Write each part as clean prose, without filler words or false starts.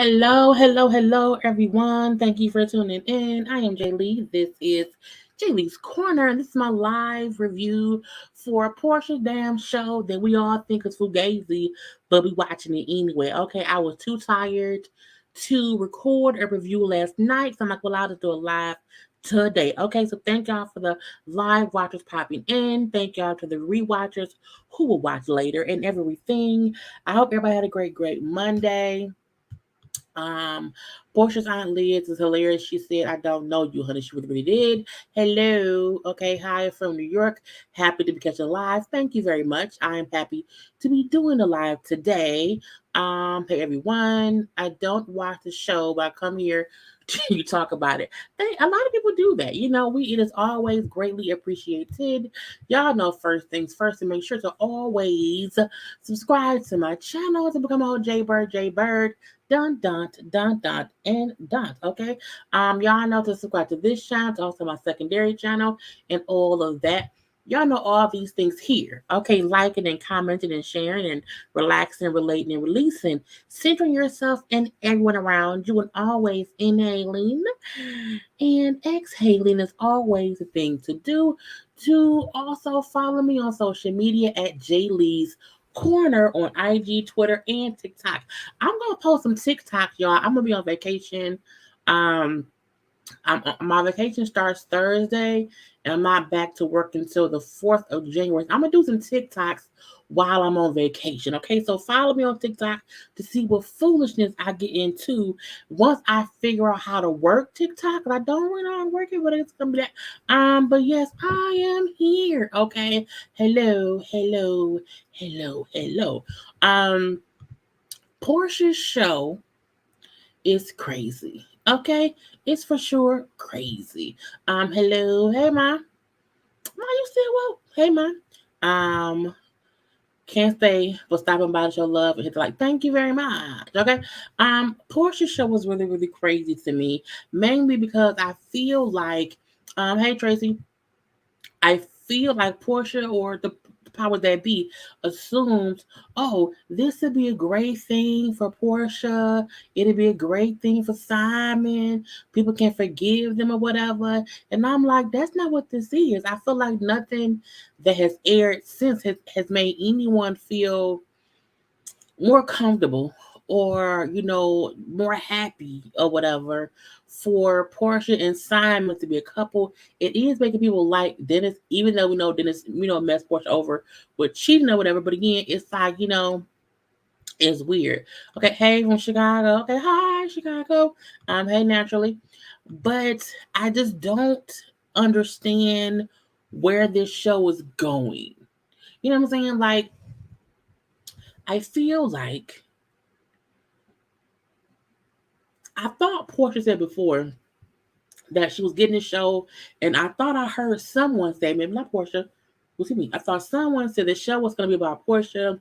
Hello, everyone. Thank you for tuning in. I am Jaylee. This is Jaylee's Corner, and this is my live review for Porsche damn show that we all think is fugazi, but we watching it anyway. Okay, I was too tired to record a review last night, so I'm like, well, I'll just do a live today. Okay, so thank y'all for the live watchers popping in. Thank y'all to the rewatchers who will watch later and everything. I hope everybody had a great Monday. Um, Portia's Aunt Liz is hilarious. She said, I don't know you, honey. She really did. Hello. Okay. Hi from New York. Happy to be catching live. Thank you very much. I am happy to be doing the live today. Hey everyone. I don't watch the show, but I come here to talk about it. A lot of people do that. It is always greatly appreciated. Y'all know first things first, and make sure to always subscribe to my channel to become a whole JayBird. Dun, and dun. Okay. Y'all know to subscribe to this channel, to also my secondary channel, and all of that. Y'all know all these things here. Okay, liking and commenting and sharing and relaxing, relating and releasing, centering yourself and everyone around you, and always inhaling and exhaling is always the thing to do. To also follow me on social media at JayLeesCorner on IG, Twitter, and TikTok. I'm gonna post some TikTok, y'all. I'm gonna be on vacation. Um, my vacation starts Thursday, and I'm not back to work until the 4th of January. I'm gonna do some TikToks while I'm on vacation. Okay, so follow me on TikTok to see what foolishness I get into once I figure out how to work TikTok. And I don't really know how to work it, but it's gonna be that. But yes, I am here. Okay, hello. Portia's show is crazy. Okay, it's for sure crazy. Hello, hey ma, you still woke? Hey ma. Um, can't stay but stopping by to show love and hit the like. Thank you very much. Okay. Portia's show was really crazy to me, mainly because I feel like, hey Tracy, I feel like Porsha or the power that be assumes, oh, this would be a great thing for Porsha. It'd be a great thing for Simon. People can forgive them or whatever. And I'm like, that's not what this is. I feel like nothing that has aired since has made anyone feel more comfortable or more happy or whatever for Portia and Simon to be a couple. It is making people like Dennis, even though we know Dennis messed Portia over with cheating or whatever. But again, it's like it's weird. Okay, hey from Chicago. Okay, hi Chicago. Hey naturally, but I just don't understand where this show is going. You know what I'm saying? Like, I feel like I thought Portia said before that she was getting the show, and I thought I heard someone say, maybe not Portia, excuse me, I thought someone said the show was going to be about Portia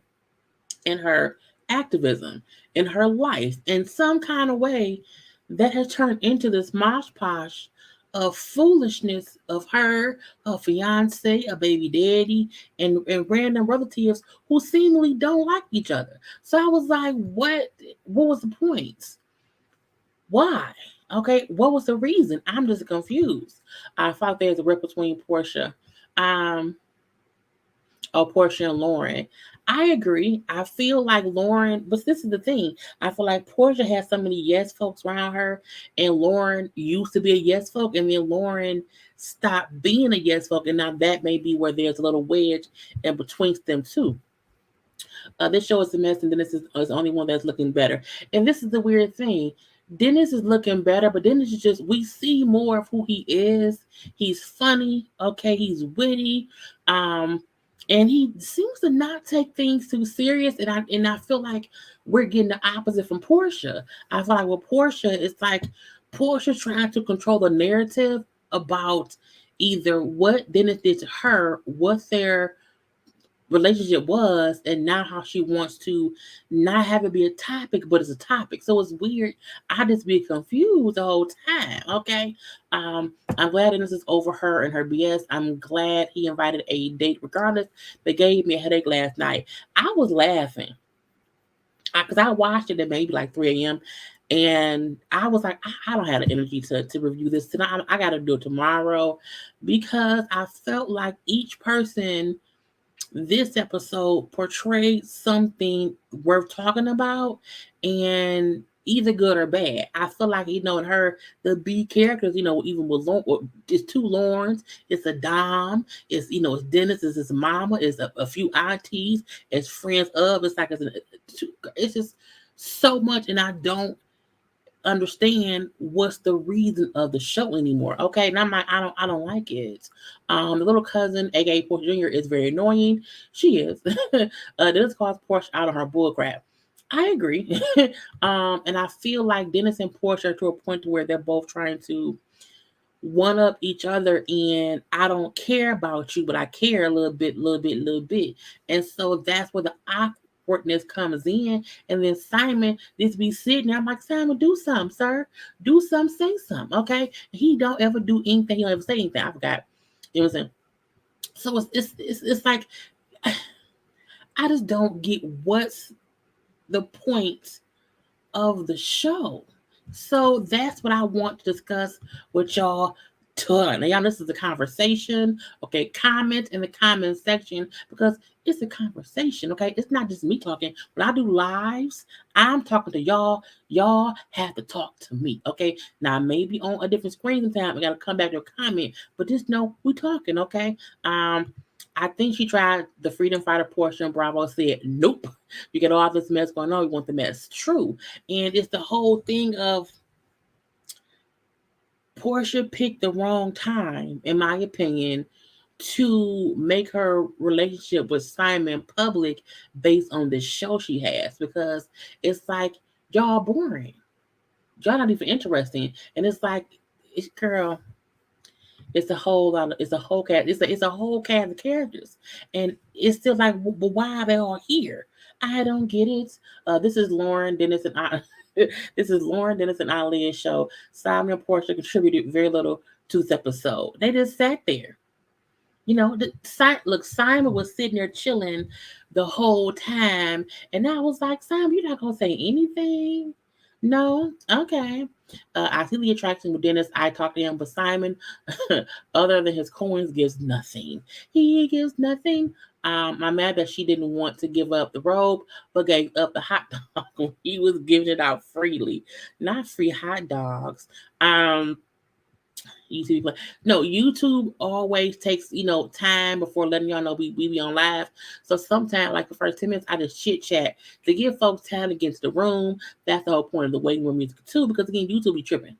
and her activism in her life in some kind of way that has turned into this mosh posh of foolishness of her fiance, a baby daddy, and random relatives who seemingly don't like each other. So I was like, what was the point? Why? Okay, what was the reason? I'm just confused. I thought there's a rip between um, Portia and Lauren. I agree. I feel like Lauren, but this is the thing. I feel like Portia has so many yes folks around her, and Lauren used to be a yes folk, and then Lauren stopped being a yes folk, and now that may be where there's a little wedge in between them too. This show is a mess, and Dennis is the only one that's looking better. And this is the weird thing. Dennis is looking better, but Dennis is just, we see more of who he is. He's funny, okay, he's witty, and he seems to not take things too serious. And I feel like we're getting the opposite from Portia. I feel like with Portia, it's like Portia trying to control the narrative about either what Dennis did to her, what their relationship was, and now how she wants to not have it be a topic, but it's a topic. So it's weird. I just be confused the whole time. Okay. I'm glad that this is over her and her BS. I'm glad he invited a date regardless. They gave me a headache last night. I was laughing because I watched it at maybe like 3 a.m. And I was like, I don't have the energy to review this tonight. I got to do it tomorrow because I felt like each person this episode portrayed something worth talking about, and either good or bad. I feel like, in her, the B characters, even with it's two Laurens, it's a Dom, it's Dennis, it's his mama, it's a few aunties, it's friends of, it's like, it's just so much, and I don't understand what's the reason of the show anymore. Okay, and I'm like, I don't like it. The little cousin, aka Porsha Jr., is very annoying. She is. This calls Porsha out on her bullcrap. I agree. And I feel like Dennis and Porsha are to a point to where they're both trying to one up each other, and I don't care about you, but I care a little bit, little bit, little bit. And so that's where the awkwardness comes in. And then Simon just be sitting there. I'm like, Simon, do something, sir. Do something, say something. Okay. He don't ever do anything, he don't ever say anything. I forgot. You know what I'm saying? So it's like I just don't get what's the point of the show. So that's what I want to discuss with y'all tonight. Now, y'all, this is a conversation. Okay, comment in the comment section because it's a conversation. Okay, it's not just me talking. When I do lives, I'm talking to y'all. Y'all have to talk to me. Okay, now maybe on a different screen sometimes. We gotta come back to a comment, but just know we talking. Okay. I think she tried the freedom fighter portion. Bravo said, nope. You get all this mess going on. You want the mess. True. And it's the whole thing of Porsha picked the wrong time, in my opinion, to make her relationship with Simon public based on this show she has. Because it's like, y'all boring. Y'all not even interesting. And it's like, girl, it's a whole lot. It's a whole cast. It's a whole cast of characters, and it's still like, but why are they all here? I don't get it. This is Lauren Dennis and I. This is Lauren Dennis and Ali's show. Simon and Porsha contributed very little to this episode. They just sat there. Look, Simon was sitting there chilling the whole time, and I was like, Simon, you're not gonna say anything? No, okay. I see the attraction with Dennis. I talk to him, but Simon, other than his coins, gives nothing. He gives nothing. I'm mad that she didn't want to give up the robe, but gave up the hot dog when he was giving it out freely. Not free hot dogs. YouTube. No, YouTube always takes, time before letting y'all know we be on live. So sometimes, like the first 10 minutes, I just chit chat to give folks time to get into the room. That's the whole point of the waiting room music too, because again, YouTube be tripping.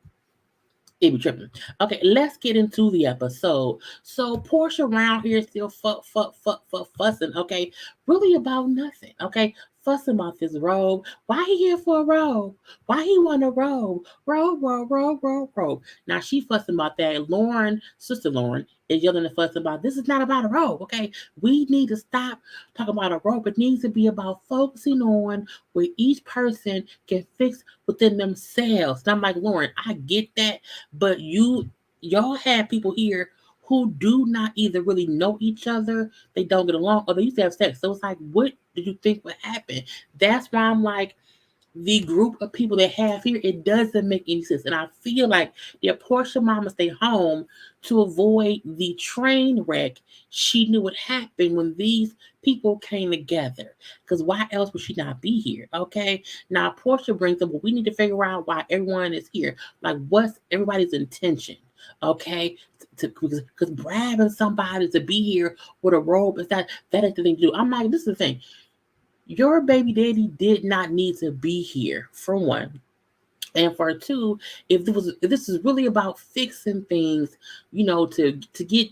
It be tripping. Okay, let's get into the episode. So Porsha around here still fussing. Okay, really about nothing. Okay, fussing about this robe. Why he here for a robe? Why he want a robe? Robe. Now she fussing about that. Sister Lauren, is yelling and fussing about this is not about a robe. Okay, we need to stop talking about a robe. It needs to be about focusing on where each person can fix within themselves. And I'm like, Lauren, I get that, but y'all have people here who do not either really know each other, they don't get along, or they used to have sex. So it's like, what did you think would happen? That's why I'm like, the group of people they have here, it doesn't make any sense. And I feel like their Porsha mama stay home to avoid the train wreck she knew would happen when these people came together. Because why else would she not be here? Okay. Now Porsha brings up, well, we need to figure out why everyone is here. Like, what's everybody's intention? Okay. Because bribing somebody to be here with a robe is that is the thing to do. I'm like, this is the thing. Your baby daddy did not need to be here, for one. And for two, if this is really about fixing things, to get,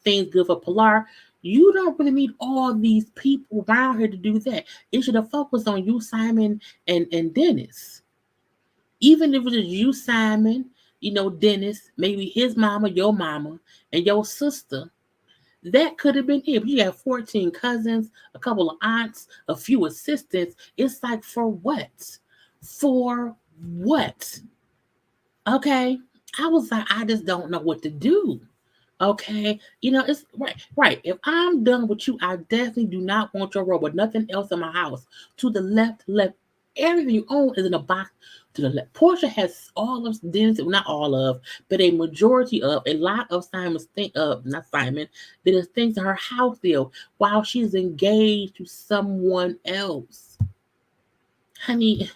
things good for Pilar, you don't really need all these people around here to do that. It should have focused on you, Simon, and Dennis. Even if it was you, Simon, Dennis, maybe his mama, your mama, and your sister, that could have been it. But you have 14 cousins, a couple of aunts, a few assistants. It's like, for what? For what? Okay. I was like, I just don't know what to do. Okay. It's right. If I'm done with you, I definitely do not want your robot, nothing else in my house. To the left. Everything you own is in a box to the left. Porsha has all of Dennis, not all of, but a majority of a lot of Simon's thing not Simon, that is things in her house deal while she's engaged to someone else. Honey,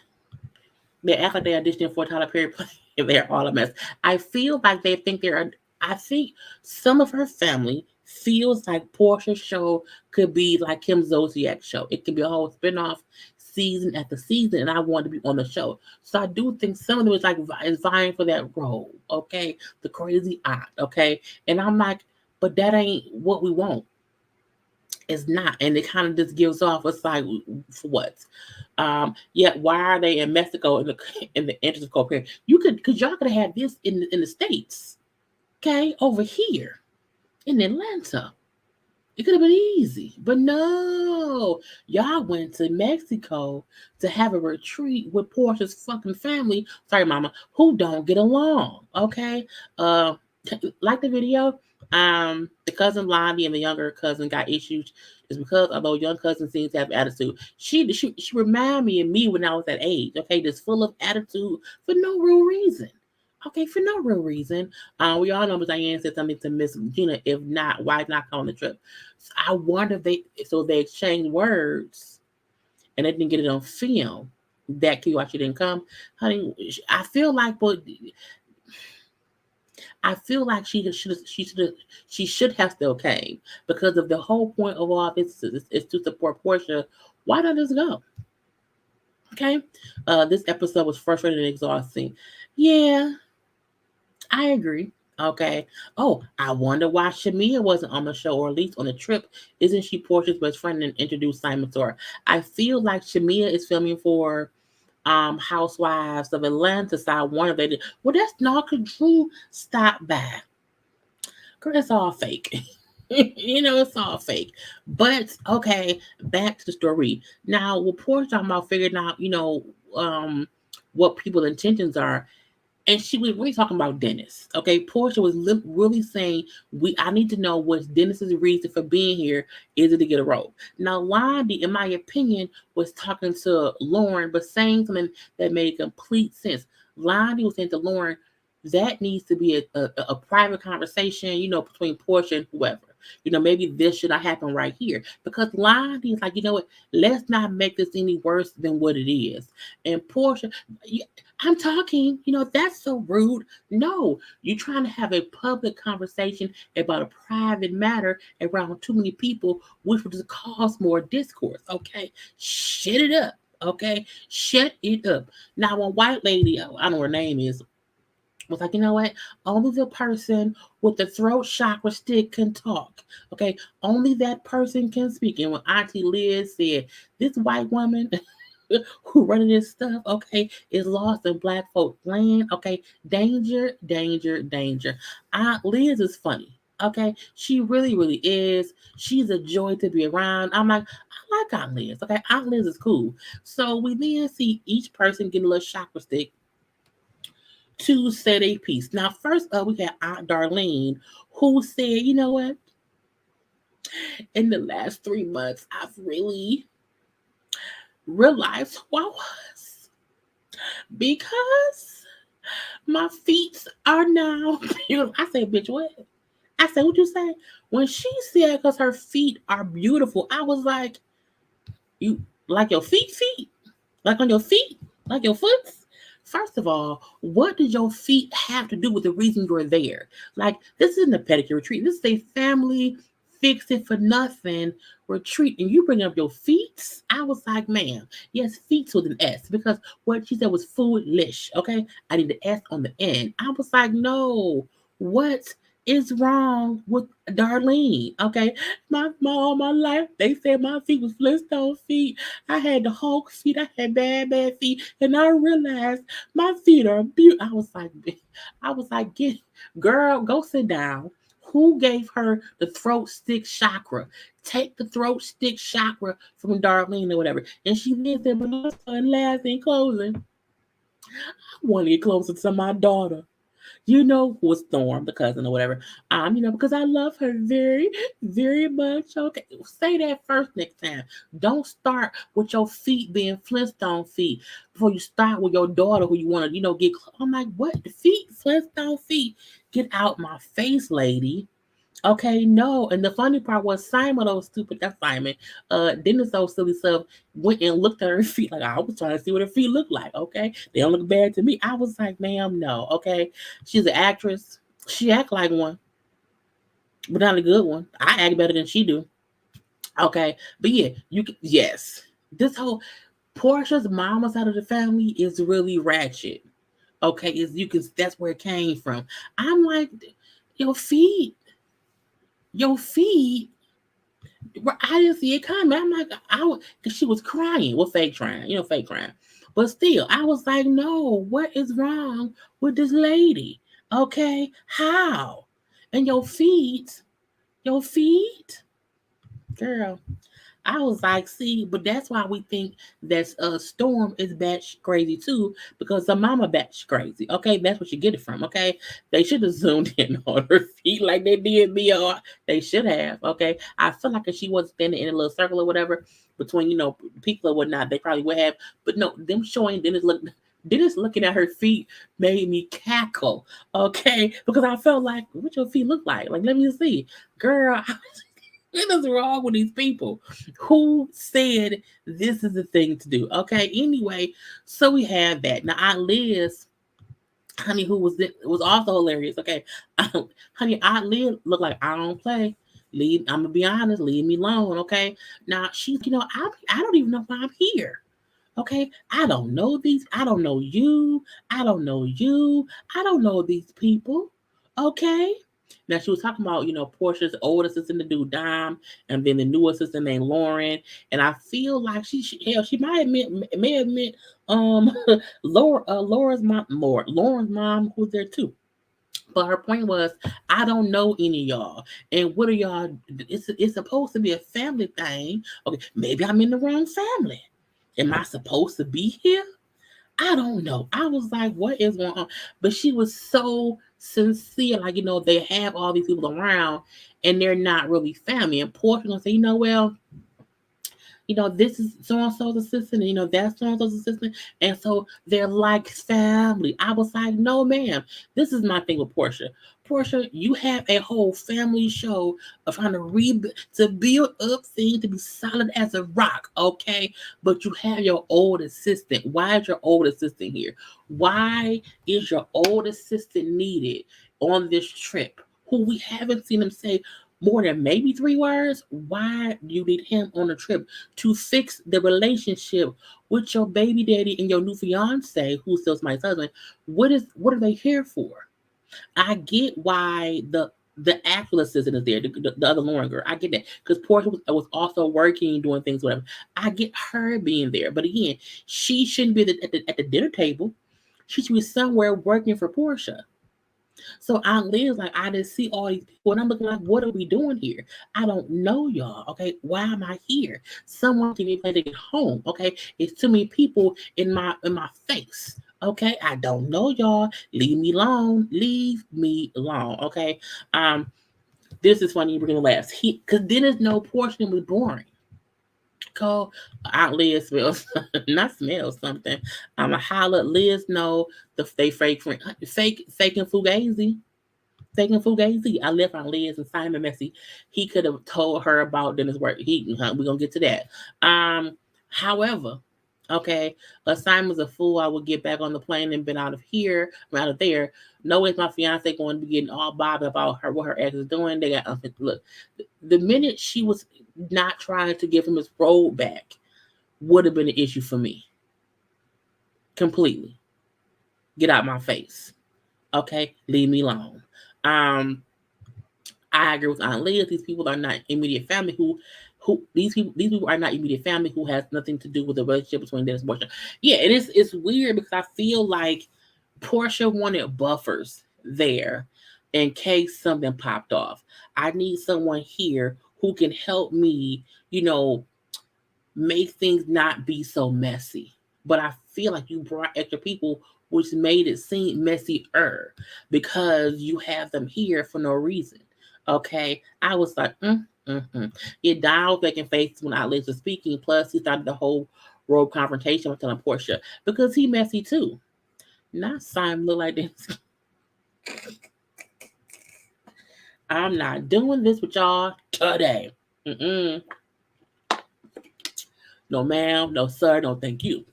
they act like they auditioned for Tyler Perry play and they're all a mess. I feel like they think I think some of her family feels like Portia's show could be like Kim Zolciak's show. It could be a whole spinoff season after season, and I want to be on the show. So I do think some of them is vying for that role, okay? The crazy aunt, okay? And I'm like, but that ain't what we want. It's not, and it kind of just gives off. It's like, for what? Yet why are they in Mexico in the interest of co-parent? You could, because y'all could have had this in the states, okay, over here in Atlanta. It could have been easy, but no, y'all went to Mexico to have a retreat with Portia's fucking family. Sorry, mama, who don't get along. Okay, uh, like the video. The cousin Blondie and the younger cousin got issues. Is because although young cousin seems to have attitude, she reminded me of me when I was that age. Okay, just full of attitude for no real reason. Okay, for no real reason. We all know Miss Diane said something to Miss Gina. If not, why not come on the trip? So I wonder if they exchanged words and they didn't get it on film. That key why she didn't come, honey. I feel like, but I feel like she should have still came because of the whole point of all this is to support Porsha. Why not just go? Okay, this episode was frustrating and exhausting. Yeah, I agree. Okay. Oh, I wonder why Shamia wasn't on the show or at least on the trip. Isn't she Portia's best friend and introduced Simon to her? I feel like Shamia is filming for Housewives of Atlanta. So I wonder if they did. Well, that's not Drew stop by. Girl, it's all fake. It's all fake. But okay, back to the story. Now, what Portia talking about figuring out, what people's intentions are, and she was really talking about Dennis. Okay, Portia was really saying, I need to know what's Dennis's reason for being here. Is it to get a role? Now, Londi, in my opinion, was talking to Lauren, but saying something that made complete sense. Londi was saying to Lauren, that needs to be a private conversation, between Portia and whoever. Maybe this should not happen right here. Because Londi is like, you know what? Let's not make this any worse than what it is. And Portia, I'm talking, that's so rude. No, you're trying to have a public conversation about a private matter around too many people, which would just cause more discourse. Okay, shut it up. Okay, shut it up. Now, one white lady, I don't know her name is, was like, you know what? Only the person with the throat chakra stick can talk. Okay, only that person can speak. And when Auntie Liz said, this white woman who running this stuff, okay, is lost in black folk land. Okay, danger, danger, danger. Aunt Liz is funny. Okay, she really, really is. She's a joy to be around. I'm like, I like Aunt Liz. Okay, Aunt Liz is cool. So we then see each person getting a little chakra stick to say a piece. Now, first up, we had Aunt Darlene, who said, you know what? In the last 3 months, I've really realized who I was because my feet are now beautiful. I said, bitch, what? I said, what you say? When she said, because her feet are beautiful, I was like, you like your feet? Like on your feet? Like your foot? First of all, what did your feet have to do with the reason you're there? Like, this isn't a pedicure retreat. This is a family fix it for nothing retreat. And you bring up your feet? I was like, ma'am, yes, feet with an S because what she said was foolish. Okay. I need the S on the end. I was like, no, what is wrong with Darlene? Okay. All my life, they said my feet was Flintstone feet. I had the Hulk feet. I had bad feet. And I realized my feet are beautiful. I was like, get girl, go sit down. Who gave her the throat stick chakra? Take the throat stick chakra from Darlene or whatever. And she then said, but last and closing, I want to get closer to my daughter. was Storm, the cousin or whatever. Because I love her very, very much. Okay. Say that first next time. Don't start with your feet being Flintstone feet before you start with your daughter who you want to, get. I'm like, what? The feet? Flintstone feet? Get out my face, lady. Okay, no. And the funny part was Simon, those stupid, that's Simon. Dennis, those silly stuff, went and looked at her feet like I was trying to see what her feet looked like. Okay, they don't look bad to me. I was like, ma'am, no. Okay, she's an actress. She act like one, but not a good one. I act better than she do. Okay, but yeah, yes. This whole Portia's mama side of the family is really ratchet. Okay, is you can that's where it came from. I'm like, your feet, your feet. I didn't see it coming. I'm like, because she was crying. Well, fake crying, fake crying. But still, I was like, no, what is wrong with this lady? Okay, how? And your feet, girl. I was like, see, but that's why we think that Storm is batch crazy too, because the mama batch crazy. Okay, that's what you get it from. Okay, they should have zoomed in on her feet like they did me. Or they should have. Okay, I feel like if she wasn't standing in a little circle or whatever between people or whatnot, they probably would have. But no, them showing Dennis looking at her feet made me cackle. Okay, because I felt like, what your feet look like? Like, let me see, girl. What is wrong with these people? Who said this is the thing to do? Okay. Anyway, so we have that. Now, Aunt Liz, honey, who was also hilarious. Okay, honey, Aunt Liz looked like I don't play. Leave. I'm gonna be honest. Leave me alone. Okay. Now she's, I don't even know why I'm here. Okay, I don't know these. I don't know you. I don't know you. I don't know these people. Okay. Now she was talking about, Portia's old assistant to do Dom, and then the new assistant named Lauren. And I feel like she might admit may admit Lauren's mom who's there too. But her point was, I don't know any of y'all. And what are y'all? It's supposed to be a family thing. Okay, maybe I'm in the wrong family. Am I supposed to be here? I don't know. I was like, what is going on? But she was so sincere. Like, they have all these people around and they're not really family. And Portia gonna say, well, this is so and so's assistant, and that's so and so's assistant. And so they're like family. I was like, no, ma'am. This is my thing with Portia. Portia, you have a whole family show of trying to build up things to be solid as a rock, okay? But you have your old assistant. Why is your old assistant here? Why is your old assistant needed on this trip? Who we haven't seen him say more than maybe 3 words. Why do you need him on a trip to fix the relationship with your baby daddy and your new fiance, who's still my husband? What are they here for? I get why the actual assistant is there, the other Lauren girl. I get that because Portia was also working, doing things, whatever. I get her being there, but again, she shouldn't be at the dinner table. She should be somewhere working for Portia. So Aunt Liz, like, I just see all these people, and I'm looking like, what are we doing here? I don't know y'all. Okay, why am I here? Someone give me a place to get home. Okay, it's too many people in my face. Okay, I don't know y'all. Leave me alone. Leave me alone. Okay. This is funny. We're gonna laugh. Because Dennis no portion was boring. Call Aunt Liz smells, not smell something. I'm a holler. Liz know they fake friend, faking fugazi. Taking Fugazi. I left on Liz and Simon Messy. He could have told her about Dennis' work. We're gonna get to that. However, okay, Simon's a fool. I would get back on the plane and been out of here, out of there. No way is my fiance going to be getting all bothered about what her ex is doing. They got look. The minute she was not trying to give him his role back, would have been an issue for me. Completely. Get out my face. Okay, leave me alone. Um, I agree with Aunt Leah. These people are not immediate family. Who these people are not immediate family. Who has nothing to do with the relationship between Dennis and Portia. Yeah, it's weird because I feel like Portia wanted buffers there in case something popped off. I need someone here who can help me, make things not be so messy. But I feel like you brought extra people which made it seem messier because you have them here for no reason. Okay, I was like, It dialed back in face when outlets were speaking. Plus, he started the whole road confrontation with telling Porsha because he messy too. Not Simon look like this. I'm not doing this with y'all today. Mm-mm. No, ma'am. No, sir. No, thank you.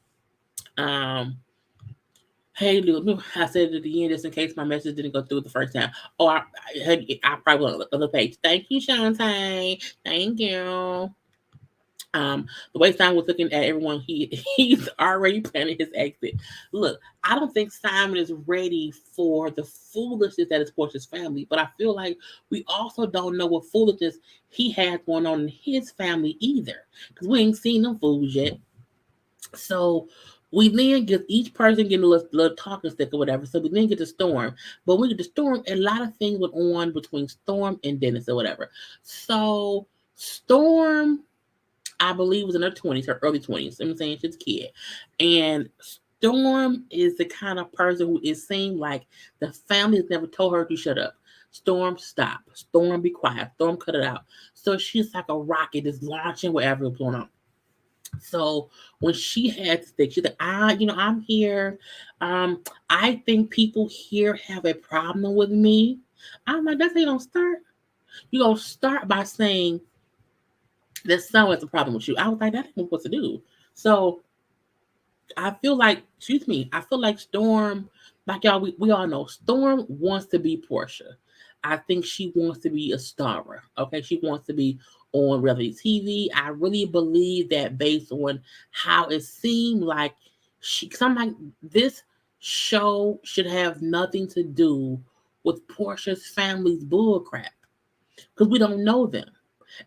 Um, Hey, Lou, I said it at the end just in case my message didn't go through the first time. Oh, I probably went on the page. Thank you, Shantae. Thank you. The way Simon was looking at everyone, he's already planning his exit. Look, I don't think Simon is ready for the foolishness that is Portia's family, but I feel like we also don't know what foolishness he has going on in his family either, because we ain't seen them fools yet. So we then get each person getting a little talking stick or whatever. So we then get to Storm. But we get to Storm, a lot of things went on between Storm and Dennis or whatever. So Storm, I believe, was in her 20s, her early 20s. I'm saying she's a kid. And Storm is the kind of person who it seemed like the family has never told her to shut up. Storm, stop. Storm, be quiet. Storm, cut it out. So she's like a rocket just launching wherever it's going on. So when she had to stick, she's like, I'm here. I think people here have a problem with me. I'm like, that's how you don't start. You don't start by saying that someone has a problem with you. I was like, that ain't what to do. So I feel like, excuse me, I feel like Storm, like y'all, we all know, Storm wants to be Porsha. I think she wants to be a star. Okay, she wants to be on reality TV. I really believe that based on how it seemed like cause I'm like, this show should have nothing to do with Portia's family's bullcrap because we don't know them.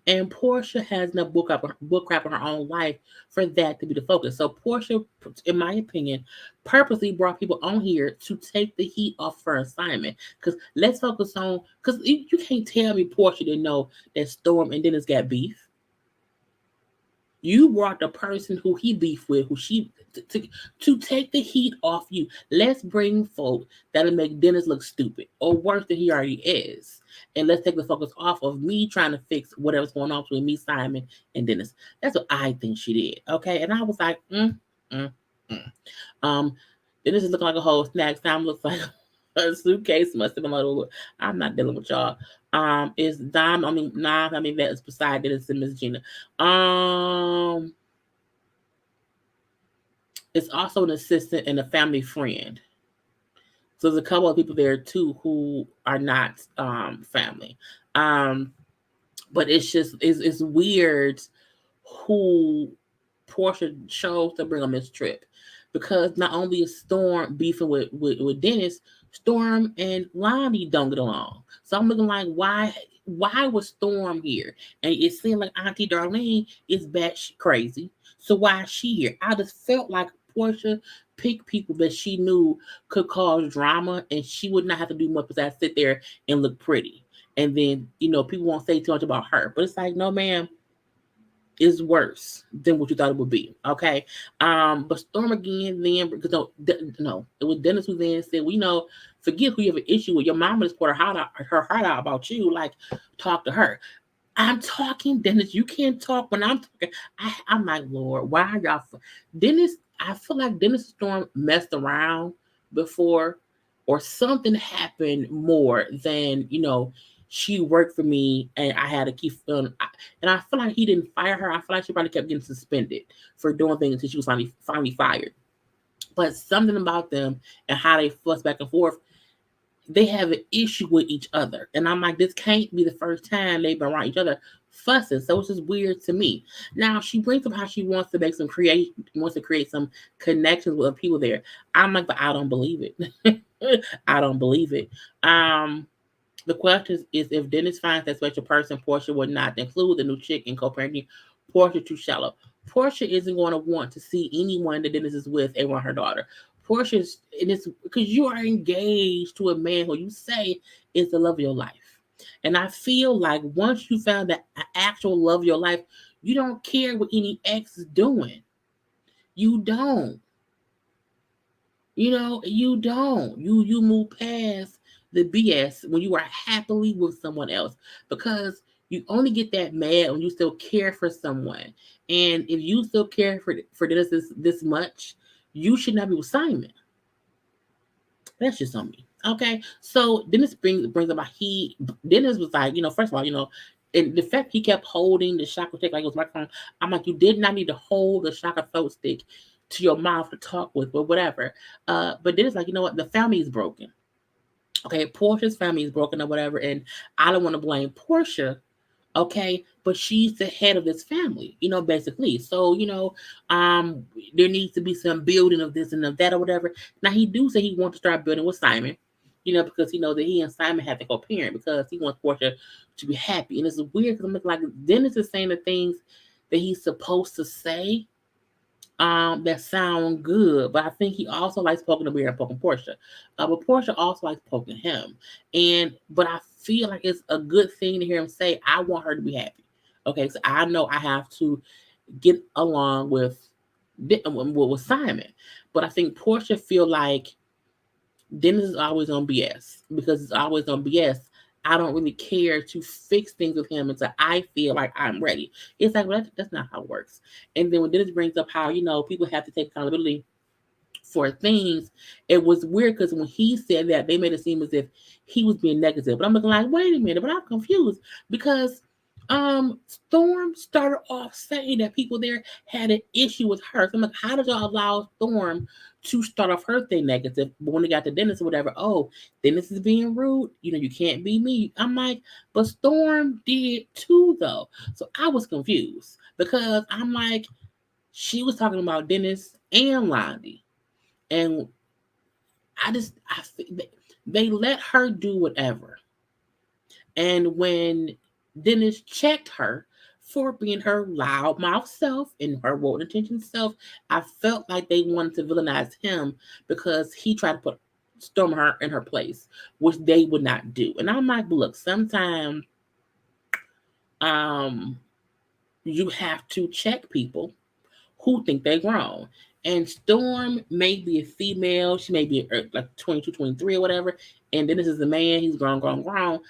And Porsha has enough book crap in her own life for that to be the focus. So Porsha, in my opinion, purposely brought people on here to take the heat off her assignment. Because let's focus on, because you can't tell me Porsha didn't know that Storm and Dennis got beef. You brought the person who he beef with, who she to take the heat off you. Let's bring folk that'll make Dennis look stupid or worse than he already is. And let's take the focus off of me trying to fix whatever's going on between me, Simon, and Dennis. That's what I think she did. Okay. And I was like, mm. Um, Dennis is looking like a whole snack. Simon looks like a suitcase. Must have been like, I'm not dealing with y'all. Is Dom, that is beside Dennis and Miss Gina. It's also an assistant and a family friend. So there's a couple of people there too who are not family. But it's weird who Porsha chose to bring on this trip. Because not only is Storm beefing with Dennis, Storm and Lonnie don't get along. So I'm looking like, why was Storm here? And it seemed like Auntie Darlene is batshit crazy. So why is she here? I just felt like Porsha picked people that she knew could cause drama, and she would not have to do much besides sit there and look pretty. And then, people won't say too much about her. But it's like, no, ma'am, is worse than what you thought it would be. Okay. But Storm again then, because no, it was Dennis who then said, well, forget who you have an issue with. Your mama just poured her heart out about you. Like, talk to her. I'm talking, Dennis. You can't talk when I'm talking. I'm like, Lord, why are y'all? Dennis, I feel like Dennis Storm messed around before, or something happened more than, she worked for me and I had to keep feeling. And I feel like he didn't fire her. I feel like she probably kept getting suspended for doing things until she was finally fired. But something about them and how they fuss back and forth, they have an issue with each other. And I'm like, this can't be the first time they've been around each other fussing. So it's just weird to me. Now she brings up how she wants to create some connections with people there. I'm like, but I don't believe it. I don't believe it. The question is if Dennis finds that special person, Porsha would not include the new chick in co-parenting. Porsha too shallow. Porsha isn't going to want to see anyone that Dennis is with around her daughter. Portia's, and it's because you are engaged to a man who you say is the love of your life. And I feel like once you found that actual love of your life, you don't care what any ex is doing. You don't. You don't. You move past the BS when you are happily with someone else, because you only get that mad when you still care for someone. And if you still care for this much, you should not be with Simon. That's just on me. Okay. So then this brings about Dennis was like, first of all, and the fact he kept holding the shocker stick like it was microphone, I'm like, you did not need to hold the shocker throat stick to your mouth to talk with, but whatever. But then it's like, you know what? The family is broken. Okay, Porsha's family is broken or whatever, and I don't want to blame Porsha, okay, but she's the head of this family, basically. So, there needs to be some building of this and of that or whatever. Now he do say he wants to start building with Simon, because he knows that he and Simon have to co-parent because he wants Porsha to be happy. And it's weird because I'm looking like Dennis is saying the things that he's supposed to say, that sound good, but I think he also likes poking the bear and poking Porsha. But Porsha also likes poking him. But I feel like it's a good thing to hear him say, I want her to be happy. Okay, so I know I have to get along with Simon. But I think Porsha feel like Dennis is always on BS. Because it's always on BS, I don't really care to fix things with him until I feel like I'm ready. It's like, well, that's not how it works. And then when Dennis brings up how, people have to take accountability for things, it was weird because when he said that, they made it seem as if he was being negative. But I'm looking like, wait a minute, but I'm confused because Storm started off saying that people there had an issue with her. So I'm like, how did y'all allow Storm to start off her thing negative? But when they got to Dennis or whatever, oh, Dennis is being rude. You can't be me. I'm like, but Storm did too, though. So I was confused because I'm like, she was talking about Dennis and Lonnie. And they let her do whatever. And when Dennis checked her for being her loudmouth self and her well intentioned self, I felt like they wanted to villainize him because he tried to put Storm her in her place, which they would not do. And I'm like, look, sometimes um you have to check people who think they're grown. And Storm may be a female. She may be like 22, 23 or whatever. And then this is a man. He's grown, grown, grown.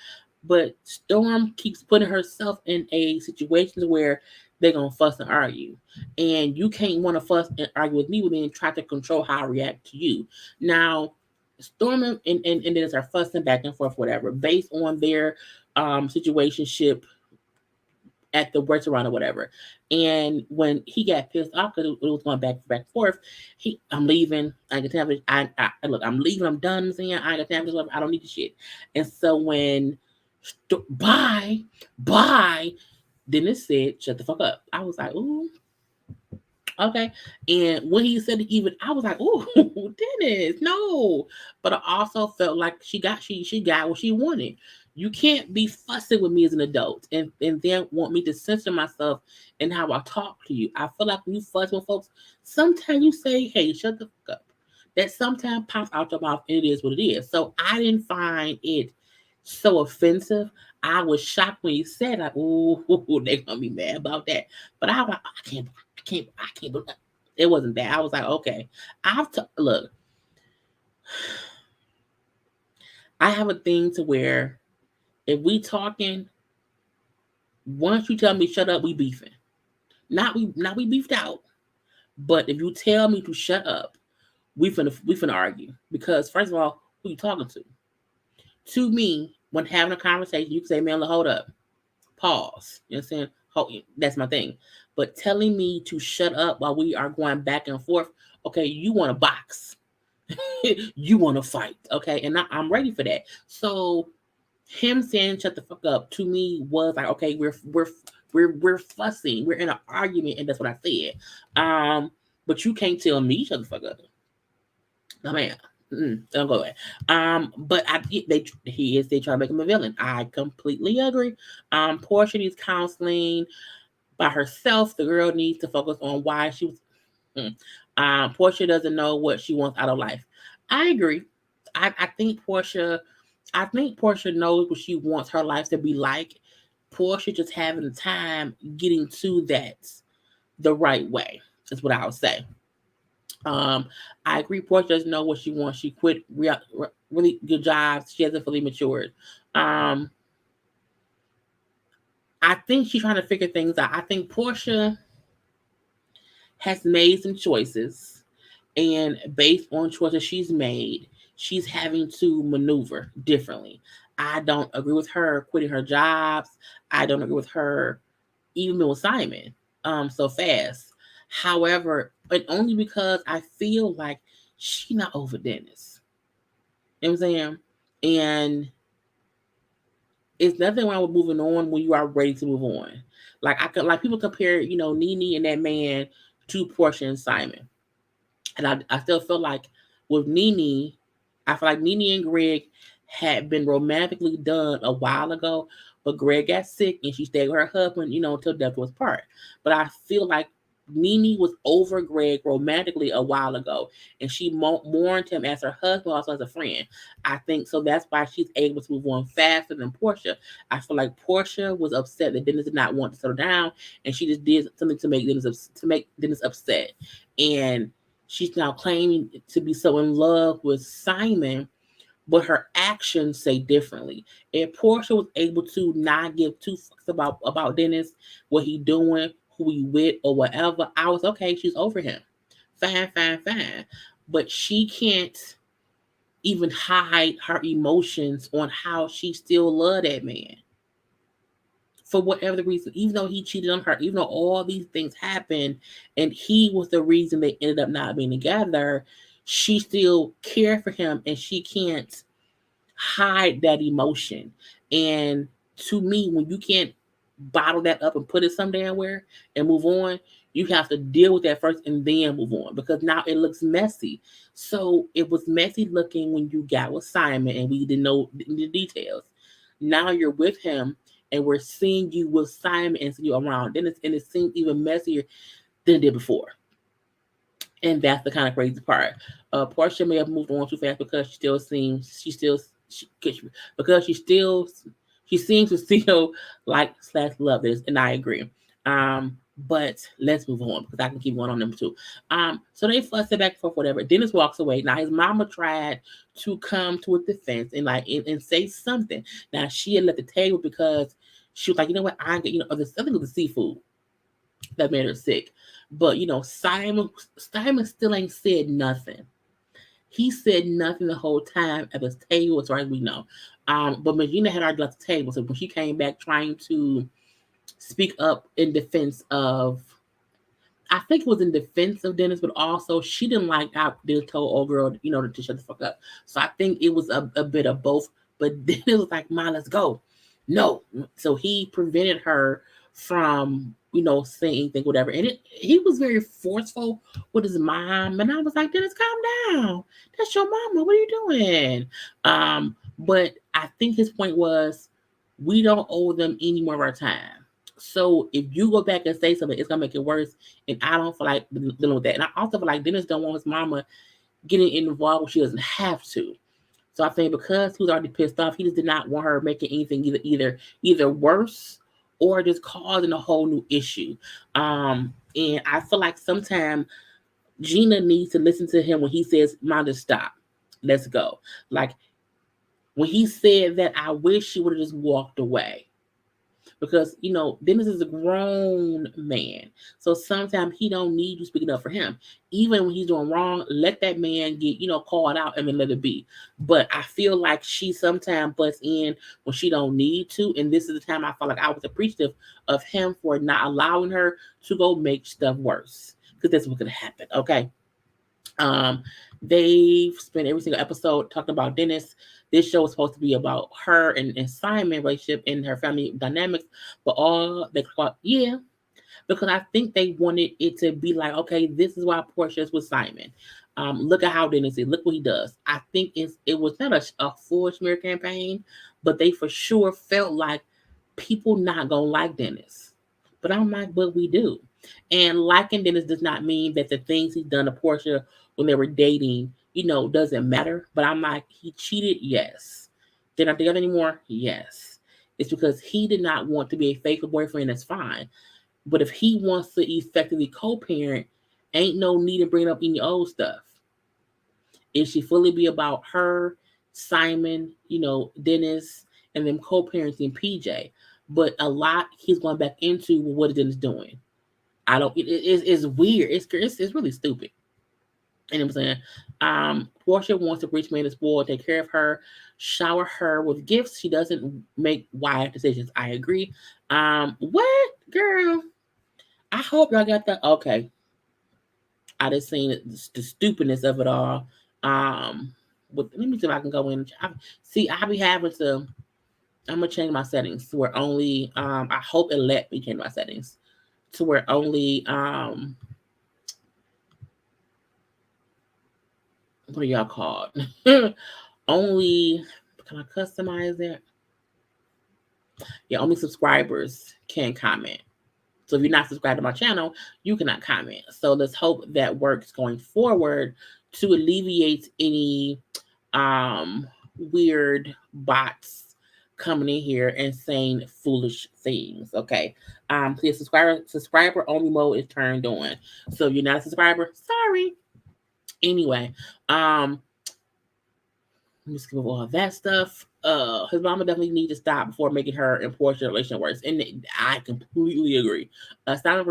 But Storm keeps putting herself in a situation where they're going to fuss and argue. And you can't want to fuss and argue with me but then try to control how I react to you. Now, Storm and Dennis are fussing back and forth, whatever, based on their situationship at the restaurant or whatever. And when he got pissed off because it was going back and forth, I'm leaving. I can tell look, I'm leaving. I'm done. Saying I can tell this. I don't need the shit. And so when bye, Dennis said, "Shut the fuck up." I was like, "Ooh, okay." And when he said it, even I was like, "Ooh, Dennis, no." But I also felt like she got what she wanted. You can't be fussing with me as an adult and then want me to censor myself in how I talk to you. I feel like when you fuss with folks, sometimes you say, "Hey, shut the fuck up." That sometimes pops out your mouth, and it is what it is. So I didn't find it so offensive. I was shocked when you said, like, "Ooh, they're gonna be mad about that." But I was like, I can't believe that. It wasn't that. I was like, okay. Look, I have a thing to where if we talking, once you tell me shut up, we beefing. Not we beefed out. But if you tell me to shut up, we finna argue. Because first of all, who you talking to? To me, when having a conversation, you can say, "Man, hold up, pause." You know what I'm saying? That's my thing. But telling me to shut up while we are going back and forth, okay, you want to box, you want to fight, okay, and I'm ready for that. So him saying "shut the fuck up" to me was like, okay, we're fussing, we're in an argument, and that's what I said. But you can't tell me shut the fuck up. No, man. Don't go away. But they try to make him a villain. I completely agree. Porsha needs counseling by herself. The girl needs to focus on why she was. Porsha doesn't know what she wants out of life. I agree. I think Porsha. I think Porsha knows what she wants her life to be like. Porsha just having the time getting to that the right way is what I would say. Um, I agree. Portia doesn't know what she wants. She quit really good jobs. She hasn't fully matured. Um, I think she's trying to figure things out. I think Portia has made some choices, and based on choices she's made, she's having to maneuver differently. I don't agree with her quitting her jobs. I don't agree with her even with Simon so fast. However, but only because I feel like she's not over Dennis. You know what I'm saying? And it's nothing wrong with moving on when you are ready to move on. Like I could like people compare, Nene and that man to Portia and Simon. And I still feel like with Nene, I feel like Nene and Greg had been romantically done a while ago, but Greg got sick and she stayed with her husband, until death was part. But I feel like Nene was over Greg romantically a while ago, and she mourned him as her husband, also as a friend. I think so. That's why she's able to move on faster than Portia. I feel like Portia was upset that Dennis did not want to settle down, and she just did something to make Dennis upset. And she's now claiming to be so in love with Simon, but her actions say differently. If Portia was able to not give two fucks about Dennis, what he doing, who he with, or whatever, I was okay. She's over him. Fine, fine, fine. But she can't even hide her emotions on how she still love that man for whatever the reason, even though he cheated on her, even though all these things happened and he was the reason they ended up not being together, she still cared for him and she can't hide that emotion. And to me, when you can't bottle that up and put it some damn where and move on, you have to deal with that first and then move on because now it looks messy. So it was messy looking when you got with Simon and we didn't know the details. Now you're with him and we're seeing you with Simon and see you around. And it seems even messier than it did before. And that's the kind of crazy part. Portia may have moved on too fast because because she seems to still like / love this, and I agree. But let's move on because I can keep going on number two. So they fuss it back and forth, whatever. Dennis walks away. Now his mama tried to come to a defense and say something. Now she had left the table because she was like, you know what, I get there's something with the seafood that made her sick. But Simon still ain't said nothing. He said nothing the whole time at the table, as far as we know. But Regina had already left the table, so when she came back trying to speak up in defense of, I think it was in defense of Dennis, but also she didn't like how Dennis told old girl, to shut the fuck up. So I think it was a bit of both. But Dennis was like, "Ma, let's go." No, so he prevented her from saying anything, whatever. And he was very forceful with his mom, and I was like, Dennis, calm down. That's your mama. What are you doing? But I think his point was, we don't owe them any more of our time. So if you go back and say something, it's gonna make it worse. And I don't feel like dealing with that. And I also feel like Dennis don't want his mama getting involved when she doesn't have to. So I think because he was already pissed off, he just did not want her making anything either worse or just causing a whole new issue. And I feel like sometimes Gina needs to listen to him when he says, "Mom, just stop. Let's go." Like when he said that, I wish she would have just walked away. Because Dennis is a grown man, so sometimes he don't need you speaking up for him. Even when he's doing wrong, let that man get called out and then let it be. But I feel like she sometimes butts in when she don't need to, and this is the time I felt like I was appreciative of him for not allowing her to go make stuff worse, because that's what could happen. Okay. um, they've spent every single episode talking about Dennis. This show is supposed to be about her and Simon relationship and her family dynamics, but all they thought, yeah, because I think they wanted it to be like, okay, this is why Portia's with Simon. Look at how Dennis is. Look what he does. I think it was not a full smear campaign, but they for sure felt like people not gonna like Dennis. But I'm like, but we do. And liking Dennis does not mean that the things he's done to Portia when they were dating, doesn't matter. But I'm like, he cheated, yes. They're not together anymore, yes. It's because he did not want to be a faithful boyfriend. That's fine. But if he wants to effectively co-parent Ain't no need to bring up any old stuff. It should fully be about her, Simon, Dennis, and them co-parenting PJ. But a lot he's going back into what Dennis doing. I don't. It's weird. It's really stupid. You know what I'm saying? Porsha wants a rich man to spoil, take care of her, shower her with gifts. She doesn't make wise decisions. I agree. What girl? I hope y'all got that. Okay, I just seen the stupidness of it all. Let me see if I can go in. I be having to. I'm gonna change my settings to where only. I hope it let me change my settings to where only. What are y'all called? Only. Can I customize it? Yeah, only subscribers can comment. So if you're not subscribed to my channel, you cannot comment. So let's hope that works going forward to alleviate any weird bots coming in here and saying foolish things. Okay. So subscriber only mode is turned on. So if you're not a subscriber, sorry. Anyway, let me skip over all that stuff. His mama definitely need to stop before making her and Porsha relationship worse. And I completely agree. Stop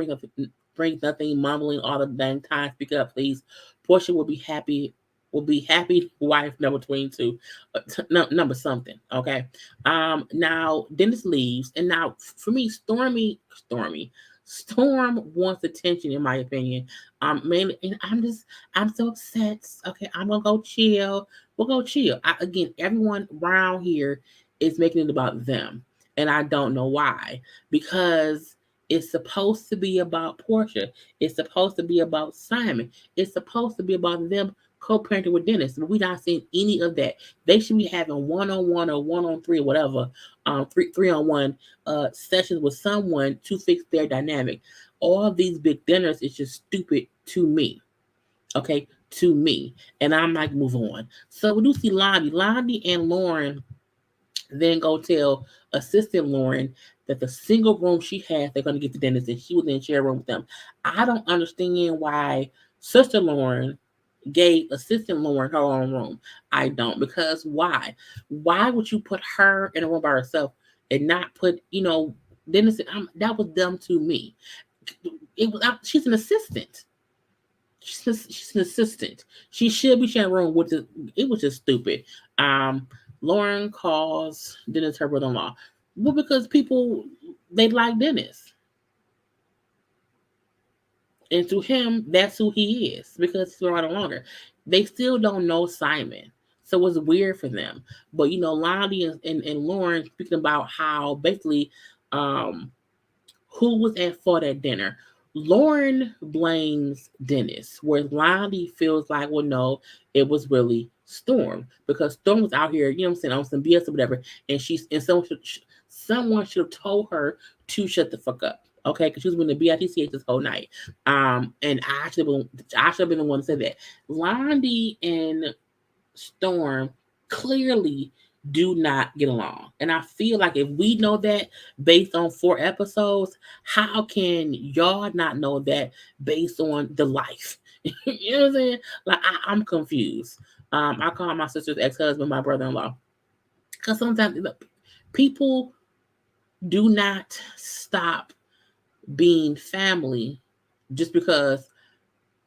bring nothing, mumbling all the dang time. Speak up, please. Porsha will be happy. Will be happy wife number 22, number something. Okay. Now Dennis leaves, and now for me, Storm wants attention, in my opinion. Mainly, and I'm so upset. Okay, I'm gonna go chill. We'll go chill. Again, everyone around here is making it about them, and I don't know why. Because it's supposed to be about Porsha. It's supposed to be about Simon. It's supposed to be about them co-parenting with Dennis, but we're not seeing any of that. They should be having one-on-one or one-on-three or whatever, three-on-one sessions with someone to fix their dynamic. All of these big dinners is just stupid to me. Okay, to me. And I might move on. So we do see Lonnie and Lauren then go tell assistant Lauren that the single room she has, they're going to get the dentist, and she was in share room with them. I don't understand why Sister Lauren gave assistant Lauren her own room. I don't, because why? Why would you put her in a room by herself and not put, Dennis? That was dumb to me. She's an assistant. She's an assistant. She should be sharing a room with it was just stupid. Lauren calls Dennis her brother-in-law. Well, because people, they like Dennis. And to him, that's who he is, because he's around longer. They still don't know Simon. So it's weird for them. But, Lonnie and Lauren speaking about how basically who was at fault at dinner. Lauren blames Dennis, whereas Lonnie feels like, well, no, it was really Storm, because Storm was out here, on some BS or whatever, and someone should have told her to shut the fuck up. Okay, because she was with the BITCH this whole night. And I should have been the one to say that. Lonnie and Storm clearly do not get along. And I feel like if we know that based on 4 episodes, how can y'all not know that based on the life? You know what I'm saying? Like, I'm confused. I call my sister's ex-husband my brother-in-law. Because sometimes people do not stop being family just because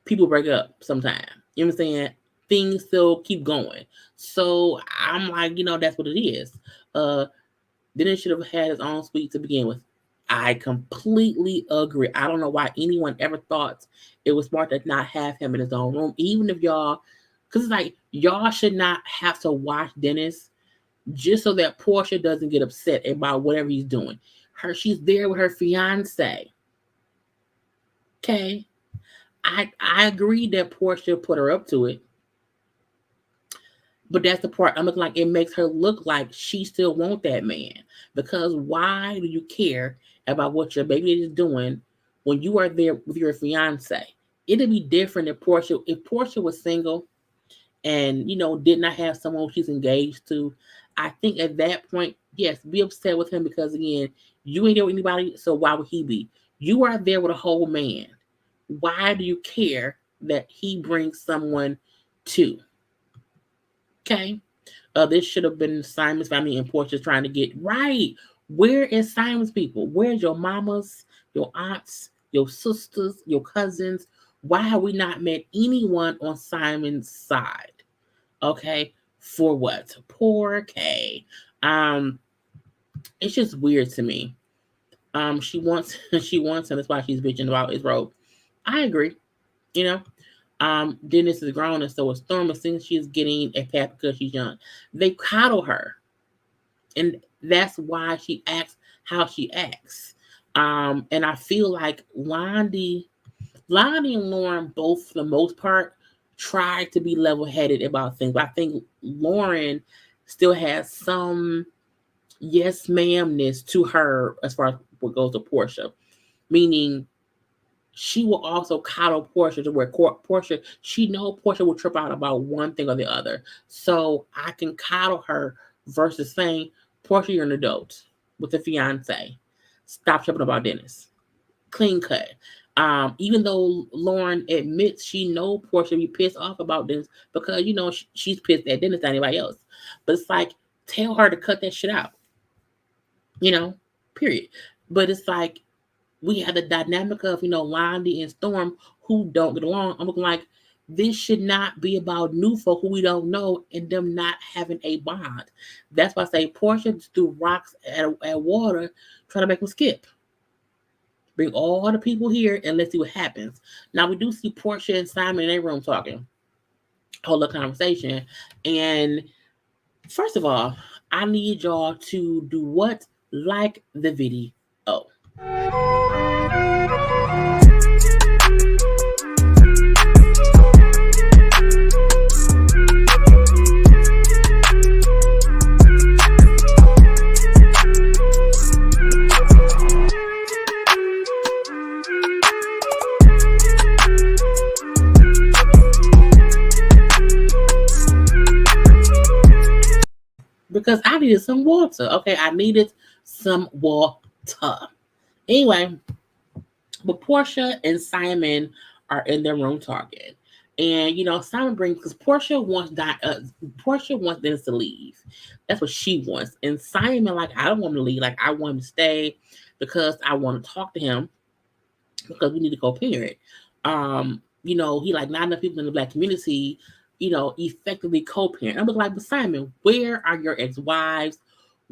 people break up sometimes. You know what I'm saying? Things still keep going. So I'm like, that's what it is. Dennis should have had his own suite to begin with. I completely agree. I don't know why anyone ever thought it was smart to not have him in his own room, even if y'all, because it's like, y'all should not have to watch Dennis just so that Porsha doesn't get upset about whatever he's doing. She's there with her fiance. Okay. I agree that Porsha put her up to it. But that's the part I'm looking like, it makes her look like she still wants that man. Because why do you care about what your baby is doing when you are there with your fiance? It'd be different if Porsha was single and, did not have someone she's engaged to. I think at that point, yes, be upset with him, because again, you ain't there with anybody, so why would he be? You are there with a whole man. why do you care that he brings someone to? Okay. This should have been Simon's family and Porsha's trying to get right. Where is Simon's people? Where's your mamas, your aunts, your sisters, your cousins? Why have we not met anyone on Simon's side? Okay. For what? Poor Kay. It's just weird to me. She wants she wants him. That's why she's bitching about his robe. I agree. You know, Dennis is grown and so is Storm. As soon as she's getting a pat because she's young, they coddle her, and that's why she acts how she acts. And I feel like Lonnie and Lauren both, for the most part, tried to be level-headed about things. But I think Lauren still has some yes ma'amness to her as far as what goes to Porsha, meaning she will also coddle Porsha to where Porsha, she know Porsha will trip out about one thing or the other. So I can coddle her versus saying, Porsha, you're an adult with a fiance. Stop tripping about Dennis. Clean cut. Even though Lauren admits she know Porsha be pissed off about Dennis because, she's pissed at Dennis than anybody else. But it's like, tell her to cut that shit out. Period. But it's like, we have the dynamic of, Lonnie and Storm who don't get along. I'm looking like, this should not be about new folk who we don't know and them not having a bond. That's why I say Porsha just threw rocks at water trying to make them skip. Bring all the people here and let's see what happens. Now we do see Porsha and Simon in their room talking. Hold a conversation. And first of all, I need y'all to do what? Like the video. Because I needed some water. Okay, I needed some water. Anyway, but Porsha and Simon are in their room talking. And Simon brings because Porsha wants Dennis to leave. That's what she wants. And Simon, like, I don't want him to leave. Like, I want him to stay because I want to talk to him because we need to co-parent. He like not enough people in the Black community, effectively co-parent. I'm like, but Simon, where are your ex-wives?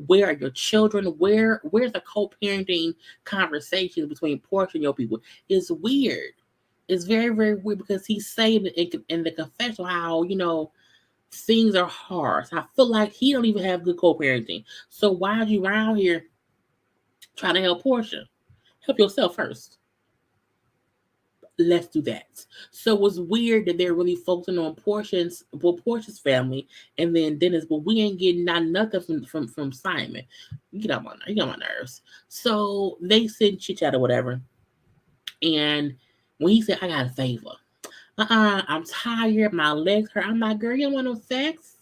Where are your children? Where's the co-parenting conversations between Porsha and your people? It's weird. It's very, very weird because he's saying in the confessional how, things are hard. So I feel like he don't even have good co-parenting. So why are you around here trying to help Porsha? Help yourself first. Let's do that. So it's weird that they're really focusing on Porsha's family and then Dennis, but we ain't getting nothing from Simon. You get on my nerves. So they sit and chit chat or whatever. And when he said, I got a favor. I'm tired, my legs hurt. I'm like, girl, you don't want no sex?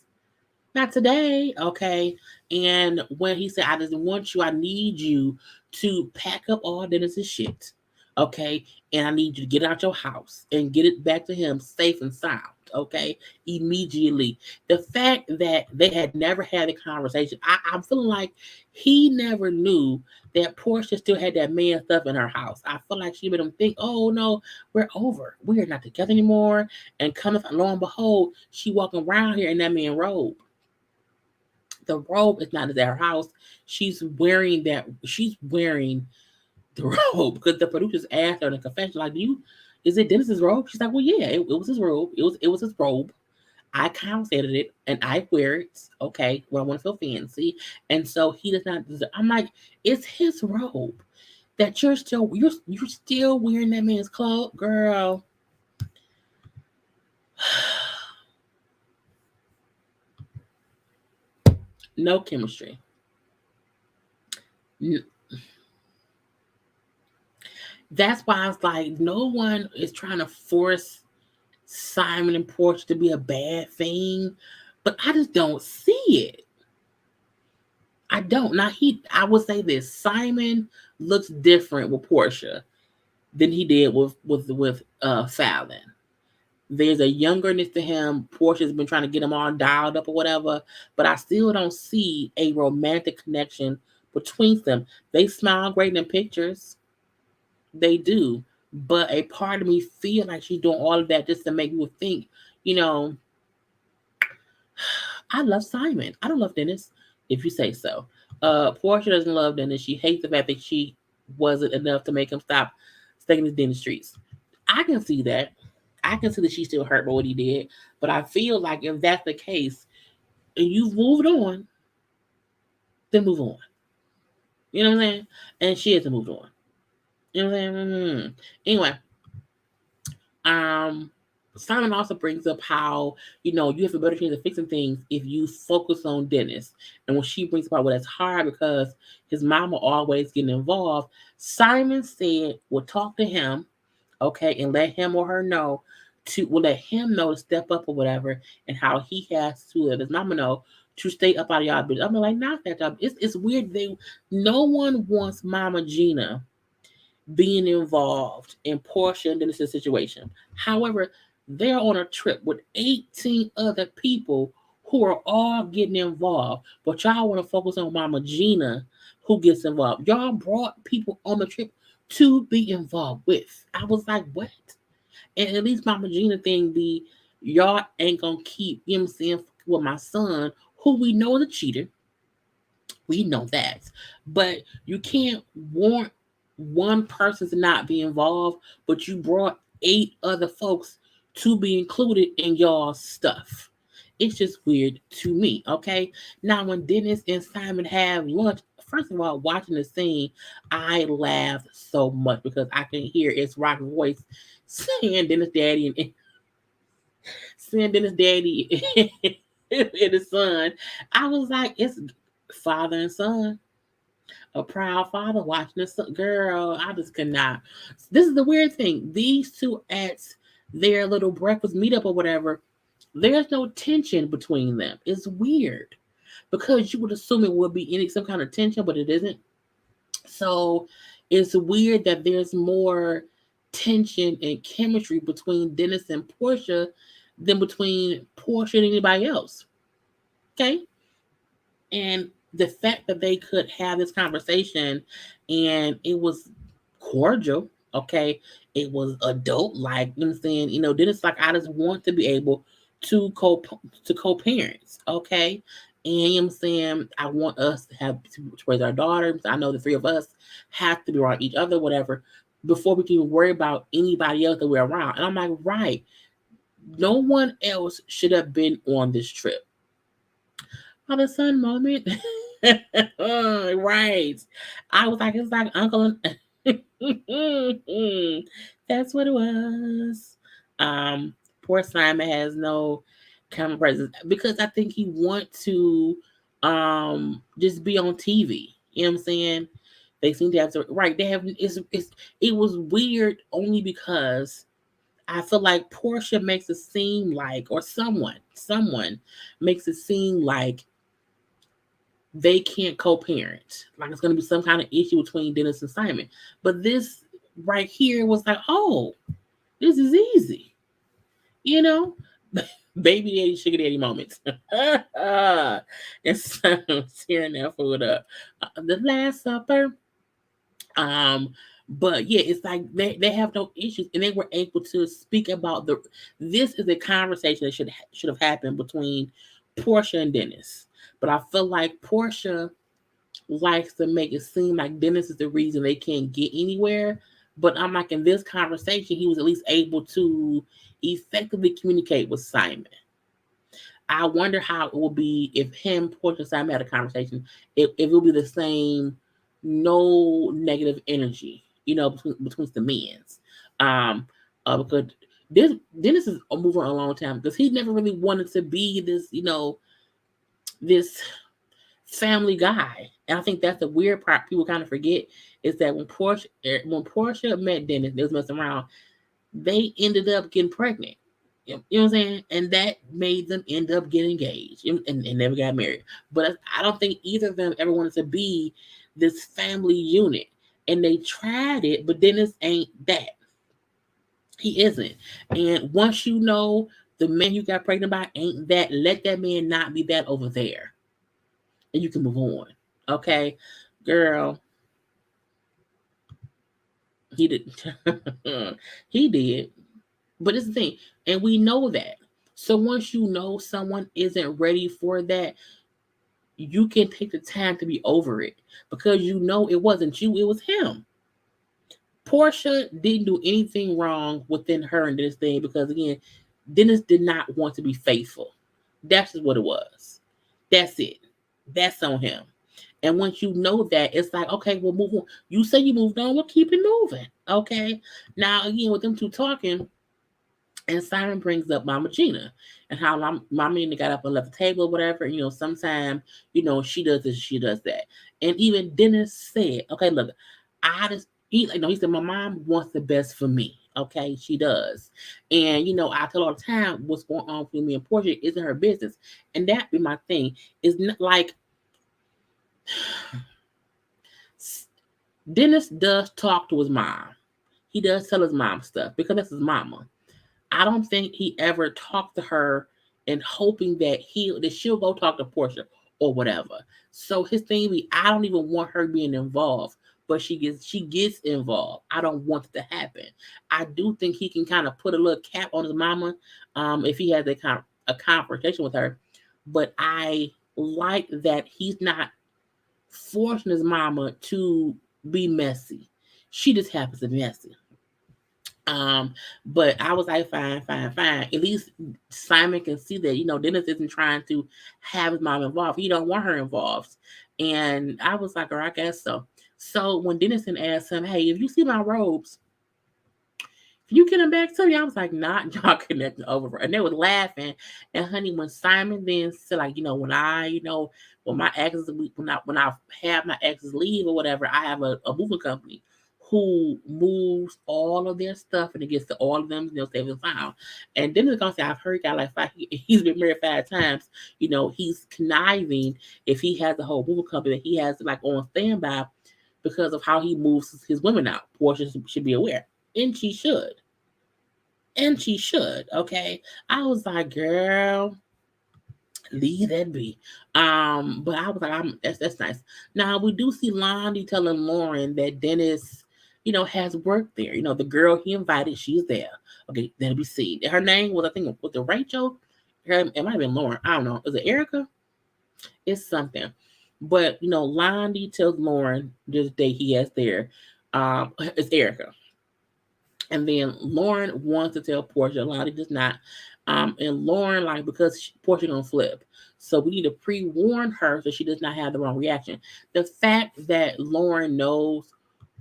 Not today. Okay. And when he said, I just want you, I need you to pack up all Dennis's shit. Okay. And I need you to get out your house and get it back to him safe and sound. Okay. Immediately. The fact that they had never had a conversation, I'm feeling like he never knew that Porsha still had that man stuff in her house. I feel like she made him think, oh no, we're over. We're not together anymore. And lo and behold, she walking around here in that man robe. The robe is not at her house. She's wearing the robe because the producers asked her in the confession, like, is it Dennis's robe? She's like, well, yeah, it was his robe. It was his robe. I confiscated it and I wear it. Okay, well, I want to feel fancy, and so he does not. I'm like, it's his robe that you're still wearing that man's clothes, girl. No chemistry. That's why I was like, no one is trying to force Simon and Porsha to be a bad thing, but I just don't see it. I don't. Now I would say this: Simon looks different with Porsha. than he did with Fallon. There's a youngerness to him. Portia's been trying to get him all dialed up or whatever, but I still don't see a romantic connection between them. They smile great in pictures, they do, but a part of me feel like she's doing all of that just to make me think, you know, I love Simon. I don't love Dennis, if you say so. Portia doesn't love Dennis. She hates the fact that she wasn't enough to make him stop sticking his Dennis streets. I can see that. I can see that she's still hurt by what he did, but I feel like if that's the case and you've moved on, then move on. You know what I'm saying? And she hasn't moved on. You know what I'm saying? Anyway, um, Simon also brings up how you have a better chance of fixing things if you focus on Dennis. And when she brings up, well, that's hard because his mama always getting involved. Simon said, "Well, talk to him, okay, and let him or her know let him know to step up or whatever, and how he has to let his mama know to stay up out of y'all business." I'm like, not that job. It's weird. No one wants Mama Gina being involved in Porsha and Dennis' situation. However, they're on a trip with 18 other people who are all getting involved, but y'all want to focus on Mama Gina who gets involved. Y'all brought people on the trip to be involved with. I was like, what? And at least Mama Gina thing be, y'all ain't gonna keep, saying, with my son, who we know is a cheater. We know that. But you can't want one person to not be involved, but you brought 8 other folks to be included in y'all stuff. It's just weird to me, okay? Now, when Dennis and Simon have lunch, first of all, watching the scene, I laughed so much because I can hear it's Rock's voice saying Dennis Daddy and saying Dennis Daddy and his son. I was like, it's father and son, a proud father watching this. Girl, I just could not. This is the weird thing. These two at their little breakfast meetup or whatever, there's no tension between them. It's weird because you would assume it would be some kind of tension, but it isn't. So it's weird that there's more tension and chemistry between Dennis and Porsha than between Porsha and anybody else. Okay? And the fact that they could have this conversation and it was cordial, okay, it was adult like, you know what I'm saying? Then it's like I just want to be able to co-parents, okay? And you know what I'm saying, I want us to have to raise our daughters. I know the 3 of us have to be around each other, whatever, before we can even worry about anybody else that we're around. And I'm like, right. No one else should have been on this trip. Father son moment. Right. I was like, it's like uncle and that's what it was. Poor Simon has no camera presence because I think he want to just be on TV. You know what I'm saying? They seem to have to, right. They have it was weird only because I feel like Porsha makes it seem like, or someone makes it seem like they can't co-parent. Like it's going to be some kind of issue between Dennis and Simon. But this right here was like, oh, this is easy. Baby daddy, sugar daddy moments. And so tearing that food up. The Last Supper. But yeah, it's like they have no issues, and they were able to speak about this is a conversation that should have happened between Porsha and Dennis. But I feel like Porsha likes to make it seem like Dennis is the reason they can't get anywhere. But I'm like, in this conversation, he was at least able to effectively communicate with Simon. I wonder how it will be if him, Porsha, and Simon had a conversation. If it will be the same, no negative energy, between the men's. Because Dennis is moving a long time because he never really wanted to be this, this family guy. And I think that's the weird part people kind of forget is that when Porsha met Dennis, they was messing around, they ended up getting pregnant. You know what I'm saying? And that made them end up getting engaged and never got married. But I don't think either of them ever wanted to be this family unit. And they tried it, but Dennis ain't that. He isn't. And once you know the man you got pregnant by ain't that, let that man not be that over there. And you can move on. Okay? Girl, he did. He did. But it's the thing. And we know that. So once you know someone isn't ready for that, you can take the time to be over it because you know it wasn't you, it was him. Porsha didn't do anything wrong within her and this thing because again, Dennis did not want to be faithful. That's just what it was. That's it. That's on him. And once you know that, it's like, okay, we'll move on. You say you moved on, we'll keep it moving. Okay. Now again, with them two talking, and Simon brings up Mama Gina and how Mama Gina got up and left the table or whatever. And, sometimes, she does this, she does that. And even Dennis said, okay, look, he said, my mom wants the best for me. Okay, she does. And, I tell all the time what's going on with me and Porsha isn't her business. And that be my thing. It's not like Dennis does talk to his mom. He does tell his mom stuff because that's his mama. I don't think he ever talked to her and hoping that she'll go talk to Porsha or whatever. So his thing be, I don't even want her being involved, but she gets involved. I don't want it to happen. I do think he can kind of put a little cap on his mama, if he has a confrontation with her. But I like that he's not forcing his mama to be messy. She just happens to be messy. But I was like, fine. At least Simon can see that, Dennis isn't trying to have his mom involved. He don't want her involved. And I was like, I guess so. So when Dennis asked him, hey, if you see my robes, can you get them back to me? I was like, not y'all connecting over. And they were laughing. And honey, when Simon then said, like, when my exes, when I have my exes leave or whatever, I have a moving company who moves all of their stuff and it gets to all of them, safe and sound. And then it's gonna say, I've heard guy like he's been married 5 times. He's conniving if he has a whole moving company that he has like on standby because of how he moves his women out. Porsha should be aware. And she should. Okay. I was like, girl, leave that be. But I was like, that's nice. Now we do see Lonnie telling Lauren that Dennis, has work there. The girl he invited, she's there. Okay, that'll be seen. Her name was, I think, was it Rachel? It might have been Lauren. I don't know. Is it Erica? It's something. But Lonnie tells Lauren this day he has there. It's Erica. And then Lauren wants to tell Porsha. Lonnie does not. And Lauren, like, because Porsha gonna flip. So we need to pre-warn her so she does not have the wrong reaction. The fact that Lauren knows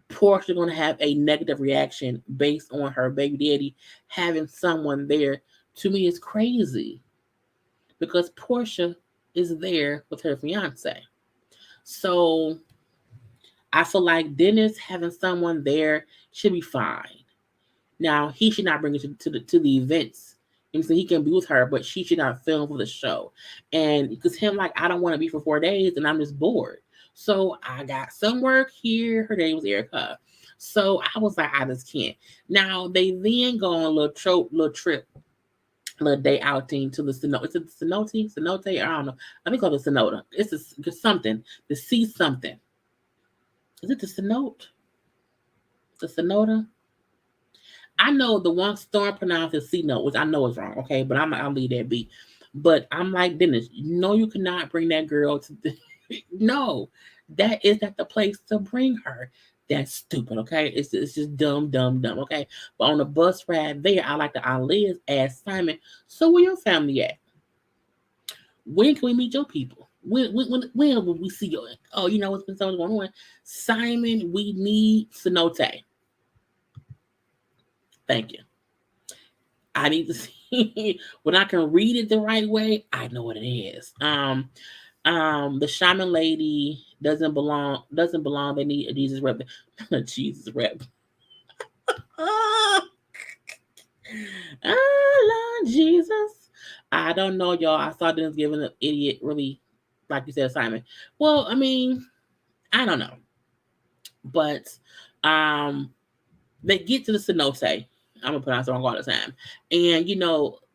Porsha going to have a negative reaction based on her baby daddy having someone there, to me is crazy. Because Porsha is there with her fiance. So I feel like Dennis having someone there should be fine. Now he should not bring it to the events. And so he can be with her, but she should not film for the show. And because him, like, I don't want to be for 4 days and I'm just bored. So I got some work here. Her name was Erica. So I was like, I just can't. Now they then go on a little trip, little day outing to the Cenote. Is it the Cenote? Cenote? I don't know. I think it's called the Cenote. It's something. To see something. Is it the Cenote? The Cenote? I know the one Storm pronounces C note, which I know is wrong, okay? But I'll leave that be. But I'm like, Dennis, you cannot bring that girl to the no. That is not the place to bring her. That's stupid, okay? It's just dumb, okay? But on the bus ride there, I like to Liz ask Simon, so where your family at? When can we meet your people? When will we see you? Oh, what's been so going on? Simon, we need Cenote. Thank you. I need to see when I can read it the right way. I know what it is. The shaman lady doesn't belong. They need a Jesus rep. A Jesus rep. Lord Jesus. I don't know, y'all. I saw Dennis giving an idiot really, like you said, Simon. Well, I mean, I don't know. But they get to the cenote. I'm gonna pronounce it wrong all the time. And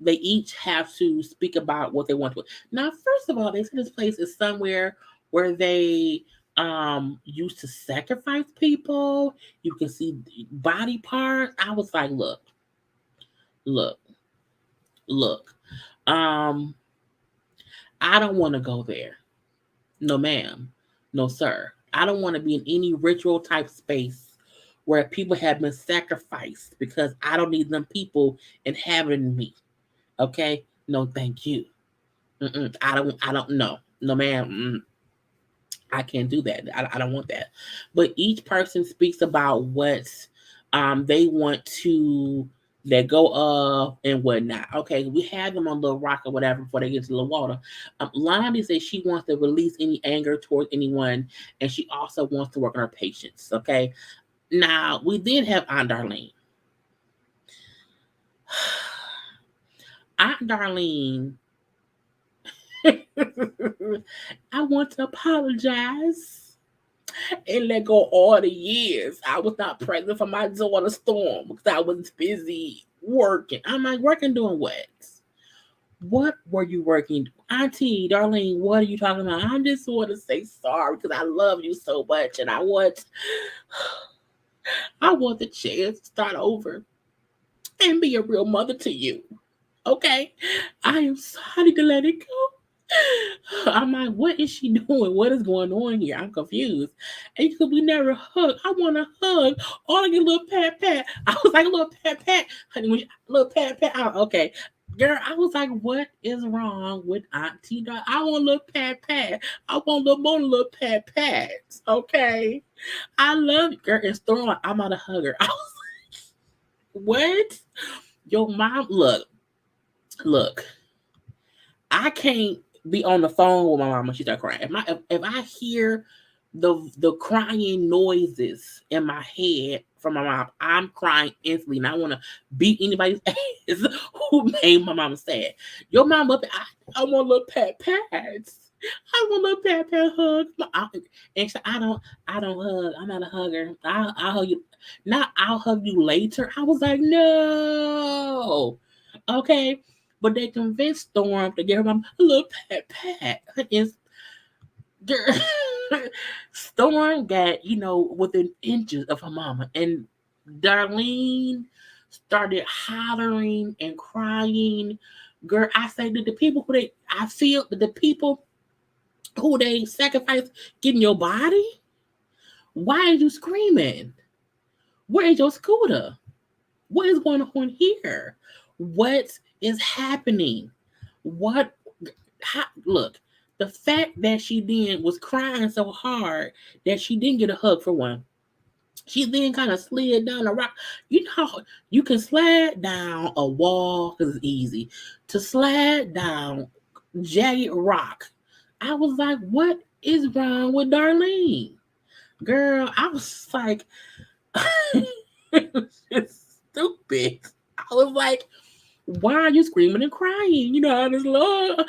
they each have to speak about what they want to. Now, first of all, they say this place is somewhere where they used to sacrifice people. You can see body parts. I was like, look, look. Um, I don't want to go there. No, ma'am. No, sir. I don't want to be in any ritual type space where people have been sacrificed because I don't need them people inhabiting me. Okay? No, thank you. I don't know. No, ma'am. I can't do that. I don't want that. But each person speaks about what they want to let go of and whatnot. Okay, we have them on Little Rock or whatever before they get to the water. Lonnie says she wants to release any anger towards anyone, and she also wants to work on her patience. Okay, now we then have Aunt Darlene. Aunt Darlene, I want to apologize and let go all the years I was not present for my daughter Storm because I was busy working. I'm like, working doing what? What were you working? Auntie Darlene, what are you talking about? I just want to say sorry because I love you so much and I want the chance to start over and be a real mother to you. Okay? I am sorry to let it go. I'm like, what is she doing? What is going on here? I'm confused. And because we never hug. I want to hug. All I get a little pat pat. I was like, a little pat pat. Honey, a little pat pat. Okay. Girl, I was like, what is wrong with Auntie? I want a little pat pat. I want a little more little pat pats. Okay. I love you, girl. And Storm, like, I'm about to hug her. I was like, what? Your mom, look. I can't be on the phone with my mom when she start crying. If I hear the crying noises in my head from my mom, I'm crying instantly, and I want to beat anybody's ass who made my mom sad. Your mom up, I want a little pat pats. I want a little pat pat hug. And so I don't hug. I'm not a hugger. I'll hug you. Not I'll hug you later. I was like, no. Okay. But they convinced Storm to give her mom a little pat pat. Storm got, within inches of her mama. And Darlene started hollering and crying. Girl, I say that I feel that the people who they sacrifice getting your body, why are you screaming? Where is your scooter? What is going on here? What is happening? Look, the fact that she then was crying so hard that she didn't get a hug for one. She then kind of slid down a rock. You know how you can slide down a wall because it's easy. To slide down jagged rock. I was like, what is wrong with Darlene? Girl, I was like, it's stupid. I was like, why are you screaming and crying? I just love,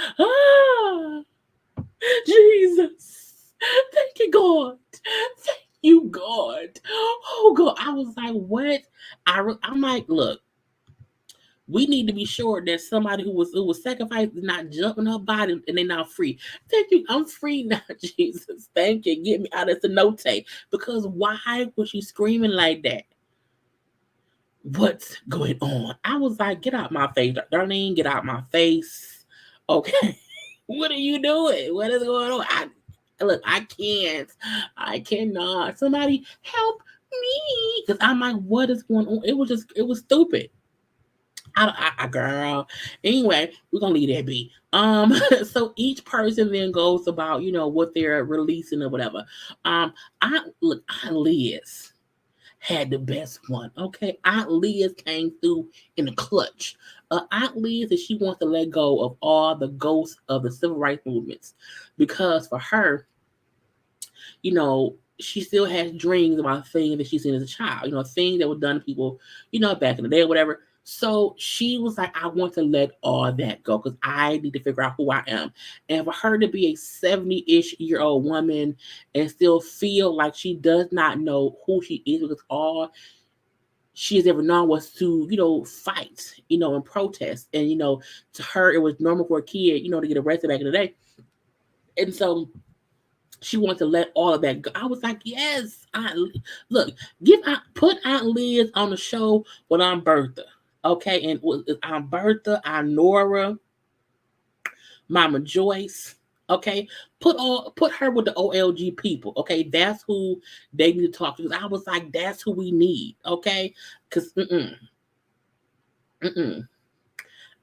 Jesus. Thank you, God. Thank you, God. Oh, God. I was like, what? I'm like, look, we need to be sure that somebody who was sacrificed is not jumping her body and they're not free. Thank you. I'm free now, Jesus. Thank you. Get me out of the Cenote. Because why was she screaming like that? What's going on? I was like, get out my face, Darlene, get out my face. Okay. What are you doing? What is going on? I cannot. Somebody help me. Because I'm like, what is going on? It was stupid. Girl. Anyway, we're gonna leave that be. So each person then goes about, what they're releasing or whatever. Aunt Liz had the best one. Okay, Aunt Liz came through in the clutch. Aunt Liz said she wants to let go of all the ghosts of the civil rights movements because for her, she still has dreams about things that she's seen as a child. Things that were done to people, back in the day or whatever. So she was like, I want to let all that go because I need to figure out who I am. And for her to be a 70-ish-year-old woman and still feel like she does not know who she is because all she has ever known was to, fight, and protest. And, to her, it was normal for a kid, to get arrested back in the day. And so she wanted to let all of that go. I was like, yes, look, put Aunt Liz on the show when I'm Bertha. Okay, and I'm Bertha, I'm Nora, Mama Joyce. Okay, put her with the OLG people. Okay, that's who they need to talk to. I was like, that's who we need. Okay, because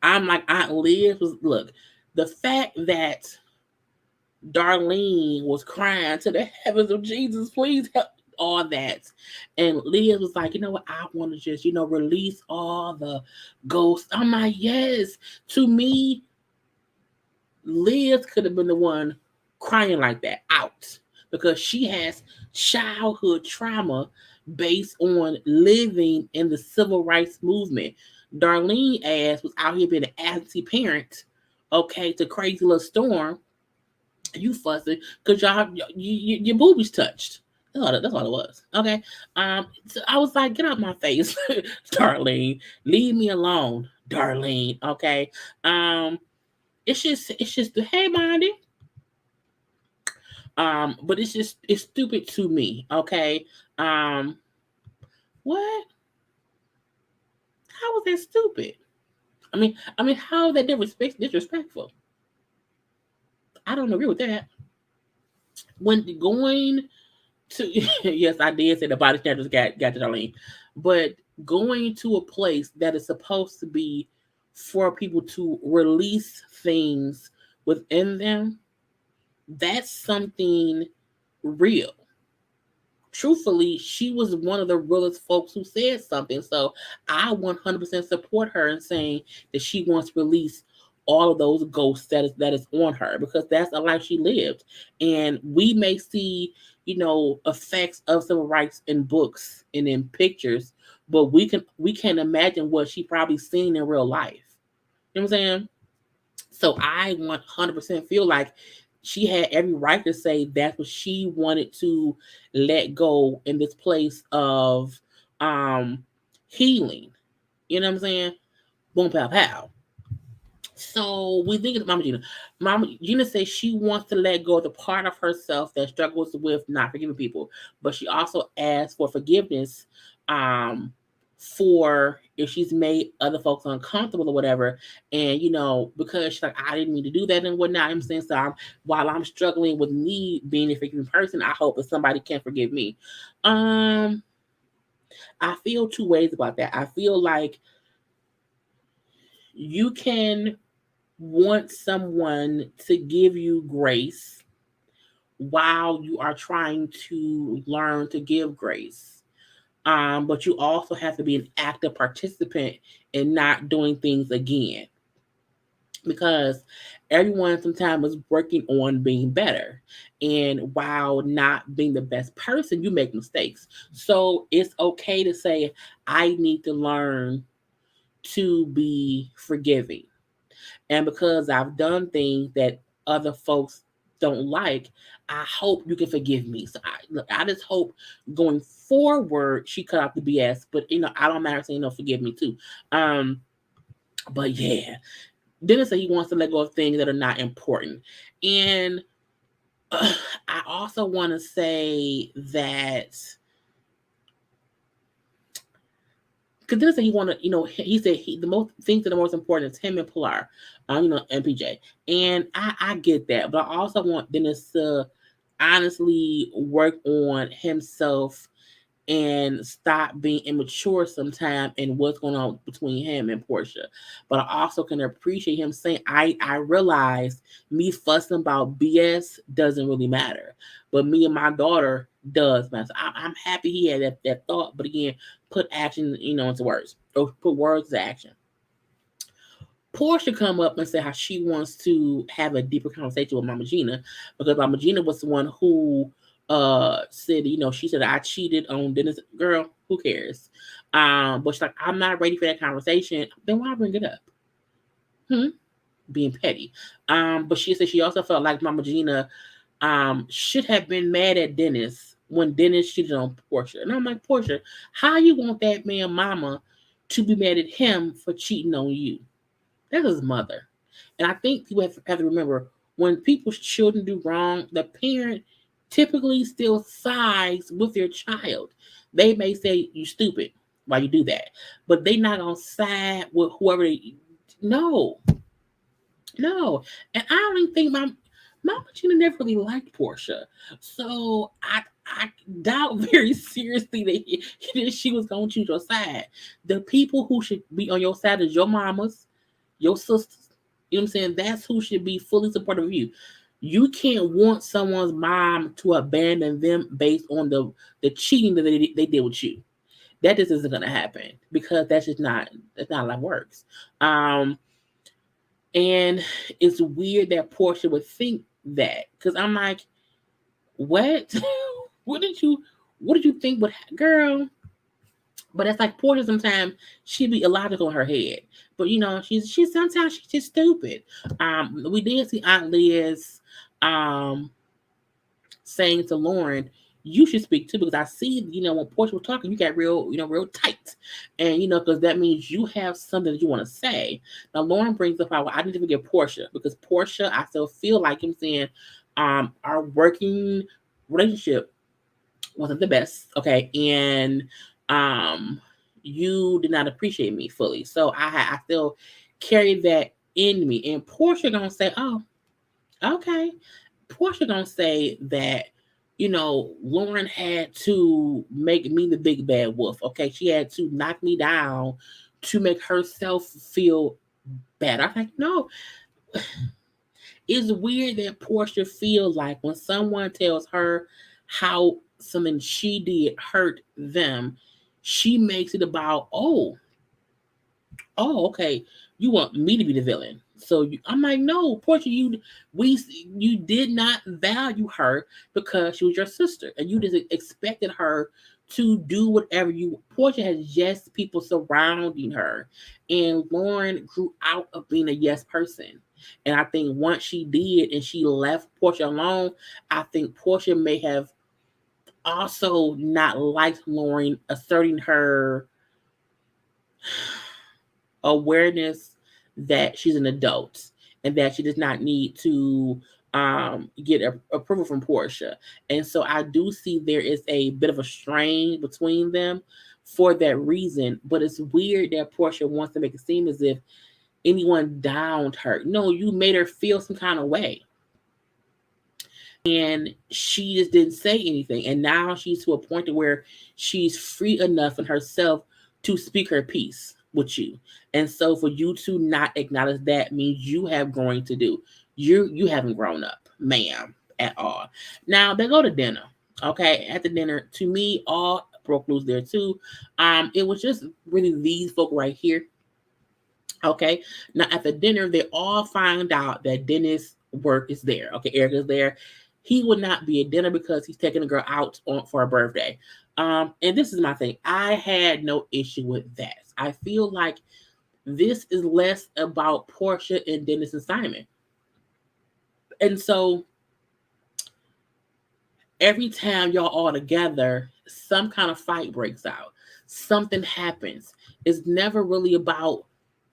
I'm like, Aunt Liz was, look, the fact that Darlene was crying to the heavens of Jesus, please help, all that. And Liz was like, you know what, I want to just, release all the ghosts. I'm like, yes. To me, Liz could have been the one crying like that out because she has childhood trauma based on living in the civil rights movement. Darlene ass was out here being an absentee parent, okay, to Crazy Little Storm. You fussing because your boobies touched. That's all it was. Okay. So I was like, get out my face, Darlene. Leave me alone, Darlene. Okay. It's just the hey, Monty. But it's stupid to me. Okay. Um, what? How was that stupid? I mean, how is that disrespectful? I don't agree with that. When going to yes, I did say the body snatchers got to Darlene, but going to a place that is supposed to be for people to release things within them, that's something real. Truthfully, she was one of the realest folks who said something. So I 100% support her in saying that she wants to release all of those ghosts that is on her because that's a life she lived. And we may see, effects of civil rights in books and in pictures, but we can imagine what she probably seen in real life. You know what I'm saying? So I 100% feel like she had every right to say that's what she wanted to let go in this place of um healing. You know what I'm saying? Boom, pow, pow. So we think of Mama Gina. Mama Gina says she wants to let go of the part of herself that struggles with not forgiving people, but she also asks for forgiveness for if she's made other folks uncomfortable or whatever. And because she's like, I didn't mean to do that and whatnot. I'm saying so while I'm struggling with me being a forgiving person, I hope that somebody can forgive me. Um, I feel two ways about that. I feel like you can want someone to give you grace while you are trying to learn to give grace. But you also have to be an active participant in not doing things again because everyone sometimes is working on being better. And while not being the best person, you make mistakes. So it's okay to say, I need to learn to be forgiving. And because I've done things that other folks don't like, I hope you can forgive me. So I just hope going forward she cut out the BS. But I don't matter saying no, forgive me too. But yeah, Dennis said he wants to let go of things that are not important. And I also want to say that because Dennis said he want to, he said the most things that are most important is him and Pilar, MPJ, and I get that, but I also want Dennis to honestly work on himself and stop being immature sometime in what's going on between him and Porsha. But I also can appreciate him saying, I realize me fussing about BS doesn't really matter. But me and my daughter does matter. So I'm happy he had that thought. But again, put action, into words. Or put words to action. Porsha come up and say how she wants to have a deeper conversation with Mama Gina because Mama Gina was the one who said, she said I cheated on Dennis. Girl, who cares? But she's like, I'm not ready for that conversation. Then why bring it up? Being petty. But she said she also felt like Mama Gina should have been mad at Dennis when Dennis cheated on Porsha. And I'm like, Porsha, how you want that man mama to be mad at him for cheating on you? That's his mother. And I think people have to remember, when people's children do wrong, the parent typically still sides with their child. They may say, you stupid, why you do that? But they not gonna side with whoever no. No. And I don't even think Mama Gina never really liked Porsha. So I doubt very seriously that she was gonna choose your side. The people who should be on your side is your mamas, your sisters. You know what I'm saying? That's who should be fully supportive of you. You can't want someone's mom to abandon them based on the cheating that they did with you. That just isn't gonna happen, because that's not how life works. And it's weird that Porsha would think that, because I'm like, what? what did you think would girl? But that's like Porsha. Sometimes she be illogical in her head, but she's sometimes she's just stupid. We did see Aunt Liz saying to Lauren, you should speak too, because I see, when Porsha was talking, you got real tight. And, because that means you have something that you want to say. Now, Lauren brings up how I need to forget Porsha, because Porsha, I still feel like him saying, our working relationship wasn't the best. Okay. And, you did not appreciate me fully. So I still carry that in me. And Porsha gonna say, oh, okay. Porsha gonna say that, Lauren had to make me the big bad wolf. Okay, she had to knock me down to make herself feel bad. I'm like, no. It's weird that Porsha feels like when someone tells her how something she did hurt them, she makes it about, okay, you want me to be the villain. So I'm like, no, Porsha, you did not value her because she was your sister, and you just expected her to do whatever you. Porsha has yes people surrounding her, and Lauren grew out of being a yes person. And I think once she did and she left Porsha alone, I think Porsha may have also not liked Lauren asserting her awareness that she's an adult and that she does not need to get approval from Porsha. And so I do see there is a bit of a strain between them for that reason. But it's weird that Porsha wants to make it seem as if anyone downed her. No, you made her feel some kind of way. And she just didn't say anything. And now she's to a point where she's free enough in herself to speak her piece with you. And so for you to not acknowledge that means you have growing to do. You haven't grown up, ma'am, at all. Now they go to dinner. Okay, at the dinner, to me, all broke loose there too. It was just really these folk right here. Okay, now at the dinner, they all find out that Dennis' work is there. Okay, Eric is there. He would not be at dinner because he's taking a girl out for a birthday. And this is my thing. I had no issue with that. I feel like this is less about Porsha and Dennis and Simon. And so every time y'all all together, some kind of fight breaks out. Something happens. It's never really about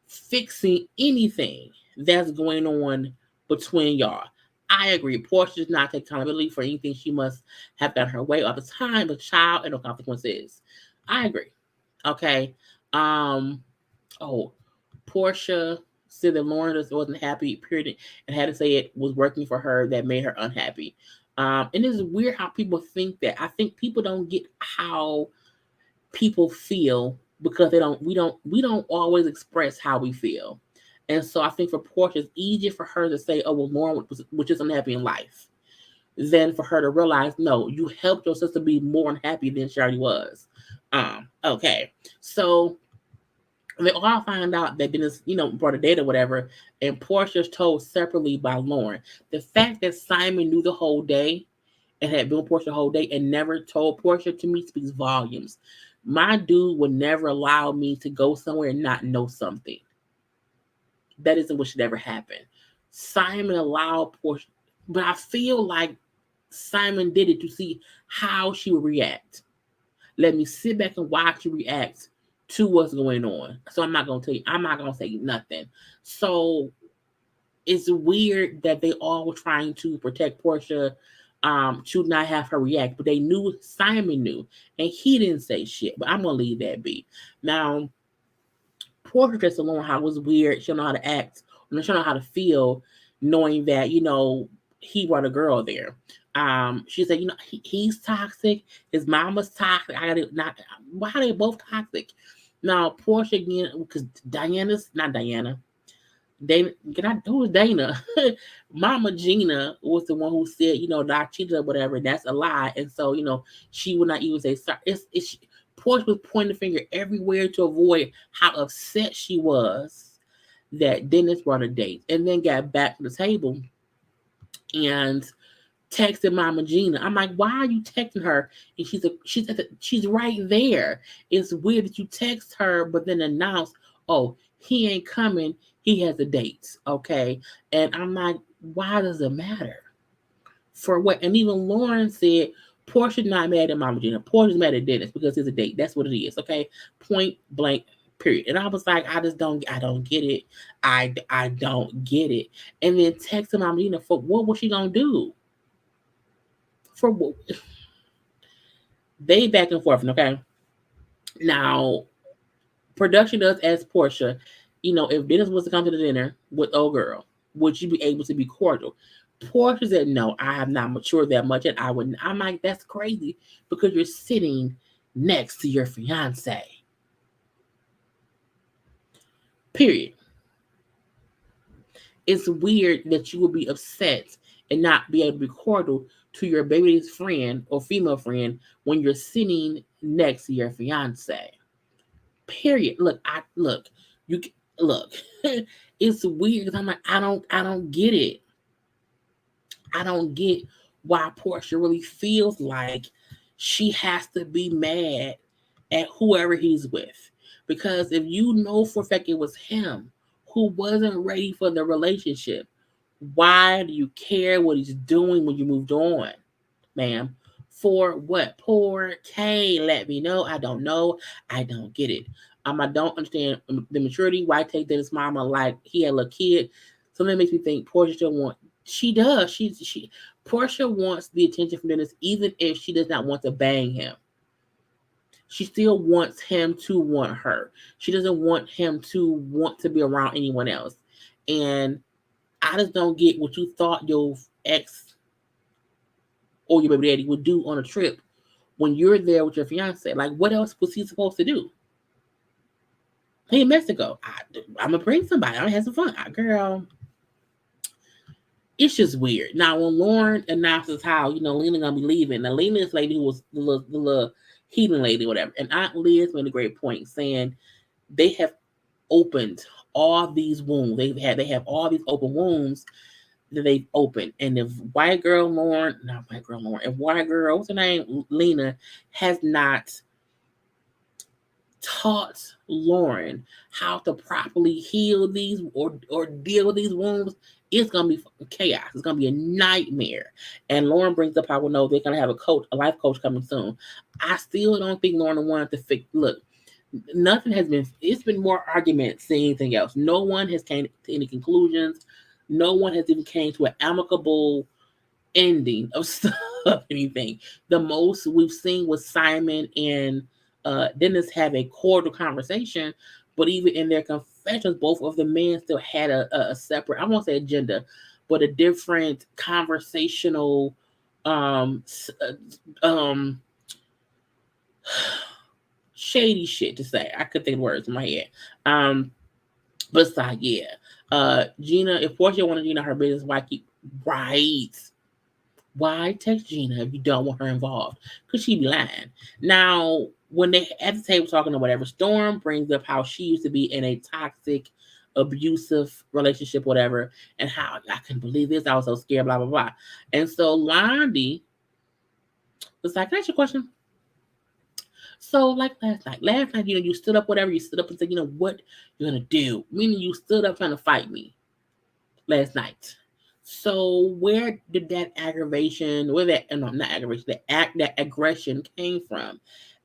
fixing anything that's going on between y'all. I agree. Porsha does not take accountability for anything she must have done her way all the time. A child and no consequences. I agree. Okay. Porsha said that Lauren just wasn't happy, period, and had to say it was working for her that made her unhappy. And it's weird how people think that. I think people don't get how people feel because we don't always express how we feel. And so I think for Porsha, it's easier for her to say, oh, well, Lauren was just unhappy in life, than for her to realize, no, you helped your sister be more unhappy than she already was. Okay. So they all find out that Dennis, brought a date or whatever, and Portia's told separately by Lauren. The fact that Simon knew the whole day and had been with Porsha the whole day and never told Porsha, to me speaks volumes. My dude would never allow me to go somewhere and not know something. That isn't what should ever happen. Simon allowed Porsha, but I feel like Simon did it to see how she would react. Let me sit back and watch you react to what's going on. So I'm not gonna tell you. I'm not gonna say nothing. So it's weird that they all were trying to protect Porsha, to not have her react, but they knew Simon knew, and he didn't say shit. But I'm gonna leave that be. Now, Porsha just alone how it was weird. She don't know how to act, or she don't know how to feel, knowing that he brought a girl there. She said, he's toxic. His mama's toxic. I gotta not. Why are they both toxic? Now, Porsha again, because Diana's not Diana. Who was Dana? Mama Gina was the one who said, that I cheated or whatever. That's a lie. And so, she would not even say sorry. Porsche was pointing the finger everywhere to avoid how upset she was that Dennis brought a date, and then got back to the table and texted Mama Gina. I'm like, why are you texting her? And she's right there. It's weird that you text her, but then announce, oh, he ain't coming. He has a date. Okay. And I'm like, why does it matter? For what? And even Lauren said, Porsha's not mad at Mama Gina. Porsha's mad at Dennis because it's a date. That's what it is. Okay. Point blank, period. And I was like, I don't get it. I don't get it. And then texting Mama Gina for what was she going to do? For what? They back and forth. Okay. Now, production does ask Porsha, if Dennis was to come to the dinner with old girl, would you be able to be cordial? Porsha said, no, I have not matured that much, and I wouldn't. I'm like, that's crazy because you're sitting next to your fiance. Period. It's weird that you would be upset and not be able to be cordial to your baby's friend or female friend when you're sitting next to your fiance. Period. Look. It's weird because I'm like, I don't get it. I don't get why Porsha really feels like she has to be mad at whoever he's with. Because if you know for a fact it was him who wasn't ready for the relationship, why do you care what he's doing when you moved on, ma'am? For what? Poor K, let me know. I don't know. I don't get it. I don't understand the maturity. Why take Dennis' mama like he had a little kid? So that makes me think Porsha still wants. She does. She Porsha wants the attention from Dennis, even if she does not want to bang him. She still wants him to want her. She doesn't want him to want to be around anyone else. And I just don't get what you thought your ex or your baby daddy would do on a trip when you're there with your fiance. Like, what else was he supposed to do? He in Mexico. I'm going to bring somebody. I'm going to have some fun. Girl, it's just weird. Now, when Lauren announces how, Lena going to be leaving. Now, Lena is lady who was the little healing lady or whatever. And Aunt Liz made a great point saying they have opened all these wounds. They have all these open wounds that they've opened. And if if white girl, what's her name? Lena has not taught Lauren how to properly heal these or deal with these wounds, it's gonna be chaos. It's gonna be a nightmare. And Lauren brings up how we know they're gonna have a life coach coming soon. I still don't think Lauren wanted to fix. Look, nothing has been. It's been more arguments than anything else. No one has came to any conclusions. No one has even came to an amicable ending of stuff. Anything. The most we've seen was Simon and Dennis have a cordial conversation, but even in their confessions, both of the men still had a separate, I won't say agenda, but a different conversational shady shit to say. I could think of words in my head. But it's like, yeah. Gina, if Porsha wanted Gina her business, why keep right? Why text Gina if you don't want her involved? Because she be lying. Now, when they at the table talking or whatever, Storm brings up how she used to be in a toxic, abusive relationship, whatever, and how I couldn't believe this. I was so scared, blah, blah, blah. And so Londi It's like, can I ask you a question? So, like last night, you stood up, whatever, you stood up and said, what you're gonna do? Meaning you stood up trying to fight me last night. So, where did that aggravation, where that, no, not aggravation, that aggression came from?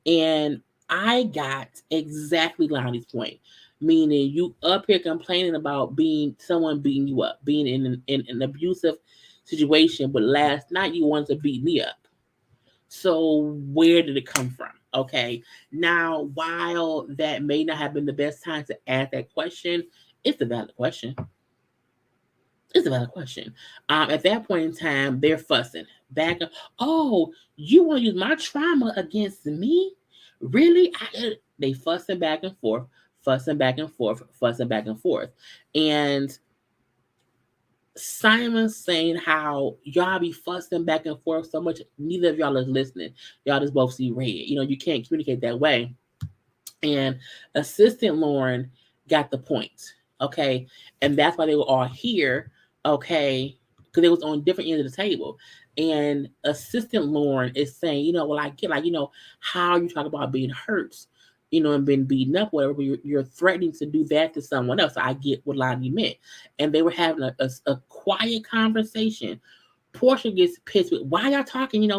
And I got exactly Lonnie's point. Meaning, you up here complaining about being someone beating you up, being in an abusive situation, but last night you wanted to beat me up. So where did it come from? Okay. Now, while that may not have been the best time to ask that question, it's a valid question. It's a valid question. At that point in time, they're fussing back. Oh, you want to use my trauma against me? Really? They fussing back and forth, fussing back and forth, fussing back and forth, and Simon saying how y'all be fussing back and forth so much, neither of y'all is listening. Y'all just both see red. You can't communicate that way. And Assistant Lauren got the point. Okay. And that's why they were all here. Okay. Because they was on different ends of the table. And Assistant Lauren is saying, well, I get how you talk about being hurt, and being beaten up, whatever, but you're threatening to do that to someone else. So I get what Lonnie meant. And they were having a quiet conversation. Porsha gets pissed with, why y'all talking?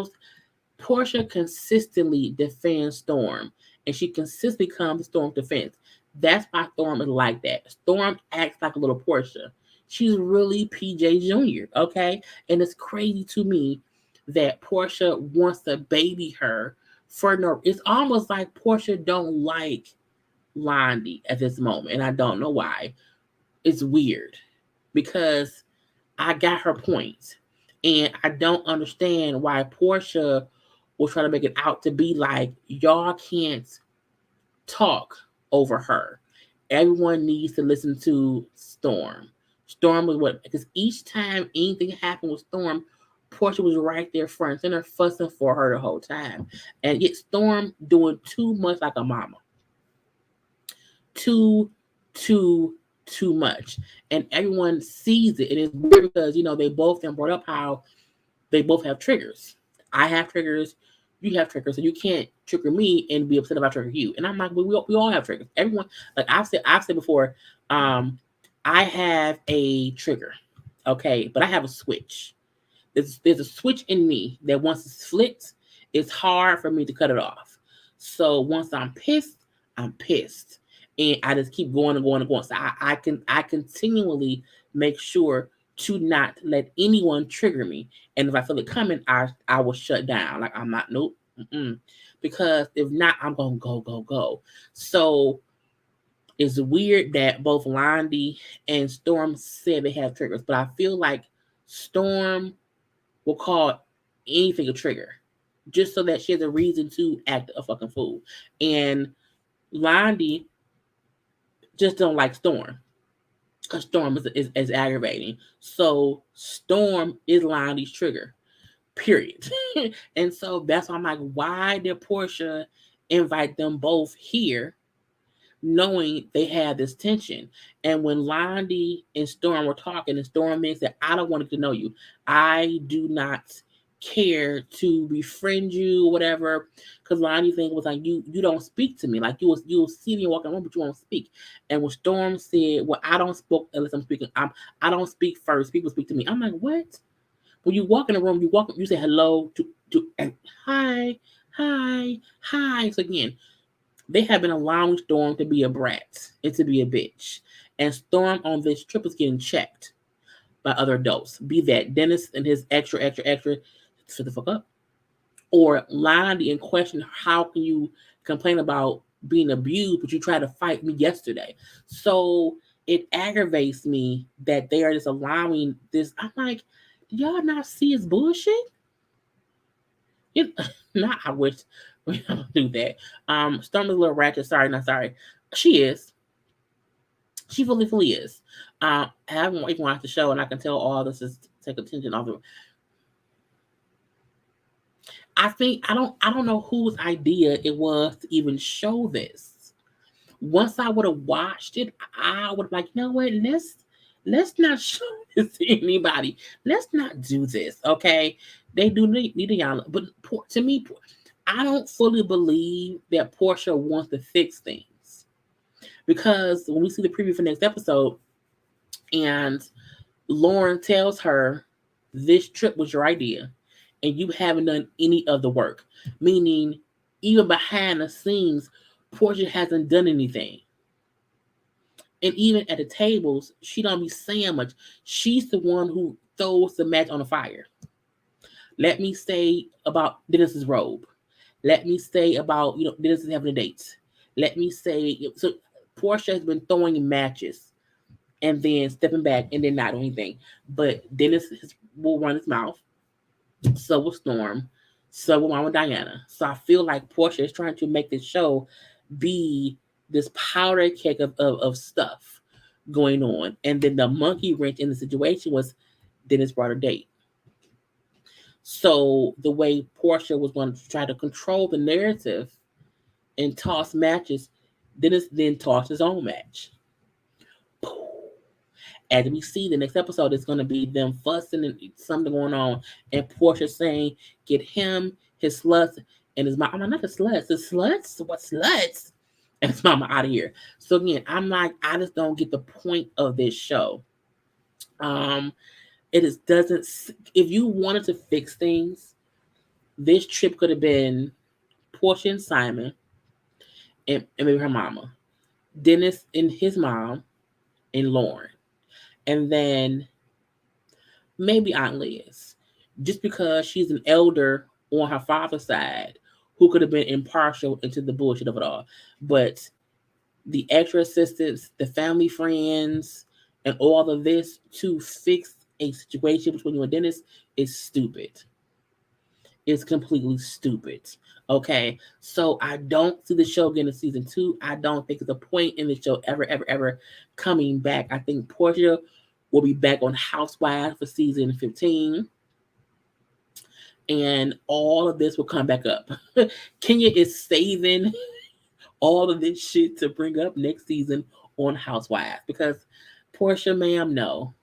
Porsha consistently defends Storm, and she consistently comes to Storm's defense. That's why Storm is like that. Storm acts like a little Porsha. She's really PJ Jr., okay? And it's crazy to me that Porsha wants to baby her for no. It's almost like Porsha don't like Lonnie at this moment, and I don't know why. It's weird because I got her point, and I don't understand why Porsha will try to make it out to be like y'all can't talk over her. Everyone needs to listen to Storm. Storm was what, because each time anything happened with Storm, Porsha was right there front and center fussing for her the whole time. And yet Storm doing too much like a mama. Too, too, too much. And everyone sees it. And it's weird because, they both then brought up how they both have triggers. I have triggers, you have triggers, so you can't trigger me and be upset about trigger you. And I'm like, we all have triggers. Everyone, like I've said before, I have a trigger, okay, but I have a switch. There's a switch in me that once it's flipped, it's hard for me to cut it off. So once I'm pissed, and I just keep going and going and going. So I continually make sure to not let anyone trigger me. And if I feel it coming, I will shut down. Like I'm not, nope. Because if not, I'm gonna go. So it's weird that both Lonnie and Storm said they have triggers, but I feel like Storm will call anything a trigger just so that she has a reason to act a fucking fool. And Lonnie just don't like Storm because Storm is aggravating. So Storm is Lonnie's trigger, period. And so that's why I'm like, why did Porsha invite them both here knowing they had this tension? And when Lonnie and Storm were talking, and Storm said, I don't want to know you. I do not care to befriend you or whatever. Because Lonnie thing was like, you don't speak to me. Like you'll see me walking around, but you won't speak. And when Storm said, well, I don't speak unless I'm speaking. I don't speak first. People speak to me. I'm like, what? When you walk in a room, you say hello to and hi. So again, they have been allowing Storm to be a brat and to be a bitch. And Storm on this trip is getting checked by other adults. Be that Dennis and his extra, shut the fuck up. Or Lonnie in question, how can you complain about being abused, but you tried to fight me yesterday? So it aggravates me that they are just allowing this. I'm like, do y'all not see his bullshit? Not I wish we don't do that. Storm is a little ratchet. Sorry, not sorry. She is. She fully is. I haven't even watched the show, and I can tell all this is take attention off of. I think I don't know whose idea it was to even show this. Once I would have watched it, I would have like, you know what, Let's not show this to anybody. Let's not do this, okay? They do need to y'all, but to me, I don't fully believe that Porsha wants to fix things because when we see the preview for next episode, and Lauren tells her this trip was your idea, and you haven't done any of the work, meaning even behind the scenes, Porsha hasn't done anything. And even at the tables, she don't be saying much. She's the one who throws the match on the fire. Let me say about Dennis's robe. Let me say about Dennis is having a date. Let me say so. Porsha has been throwing matches and then stepping back and then not doing anything. But Dennis will run his mouth. So will Storm. So will Mama Diana. So I feel like Porsha is trying to make this show be this powder keg of stuff going on. And then the monkey wrench in the situation was Dennis brought a date. So the way Porsha was going to try to control the narrative and toss matches, Dennis then tossed his own match. As we see, the next episode is going to be them fussing and something going on, and Porsha saying, "Get him, his sluts, and his mom." I'm like, not the sluts. The sluts? What sluts? And his mama out of here. So again, I'm like, I just don't get the point of this show. Doesn't. If you wanted to fix things, this trip could have been Porsha and Simon, and maybe her mama, Dennis and his mom, and Lauren. And then maybe Aunt Liz, just because she's an elder on her father's side who could have been impartial into the bullshit of it all. But the extra assistants, the family friends, and all of this to fix a situation between you and Dennis is stupid. It's completely stupid. Okay, so I don't see the show getting a season 2. I don't think there's a point in the show ever coming back. I think Porsha will be back on Housewives for season 15. And all of this will come back up. Kenya is saving all of this shit to bring up next season on Housewives. Because Porsha, ma'am, no.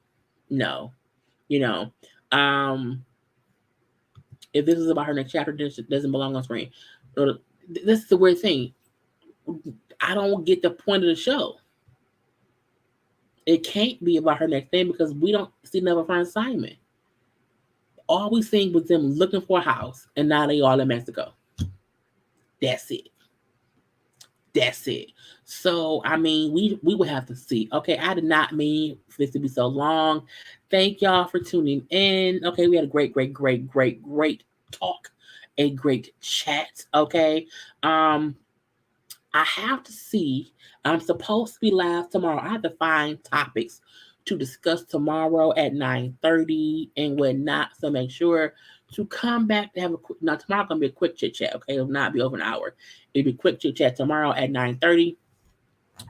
If this is about her next chapter, this doesn't belong on screen. This is the weird thing. I don't get the point of the show. It can't be about her next thing because we don't see another friend Simon. All we seen was them looking for a house, and now they all in Mexico. That's it. So, I mean, we will have to see. Okay, I did not mean for this to be so long. Thank y'all for tuning in. Okay, we had a great talk, a great chat. Okay, I have to see. I'm supposed to be live tomorrow. I have to find topics to discuss tomorrow at 9:30 and whatnot. So make sure to come back to have a quick. Now tomorrow gonna be a quick chit chat. Okay, it'll not be over an hour. It'll be a quick chit chat tomorrow at 9:30.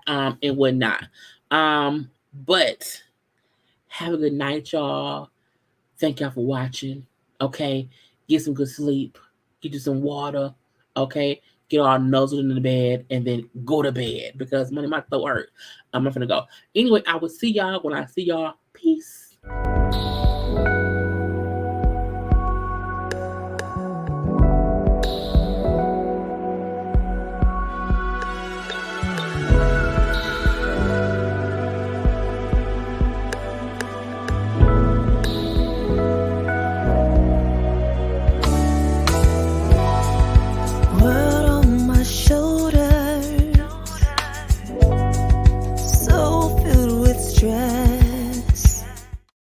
And whatnot. But have a good night, y'all. Thank y'all for watching. Okay, get some good sleep. Get you some water. Okay, get all nuzzled into the bed and then go to bed because my throat hurt. I'm not gonna go. Anyway, I will see y'all when I see y'all. Peace.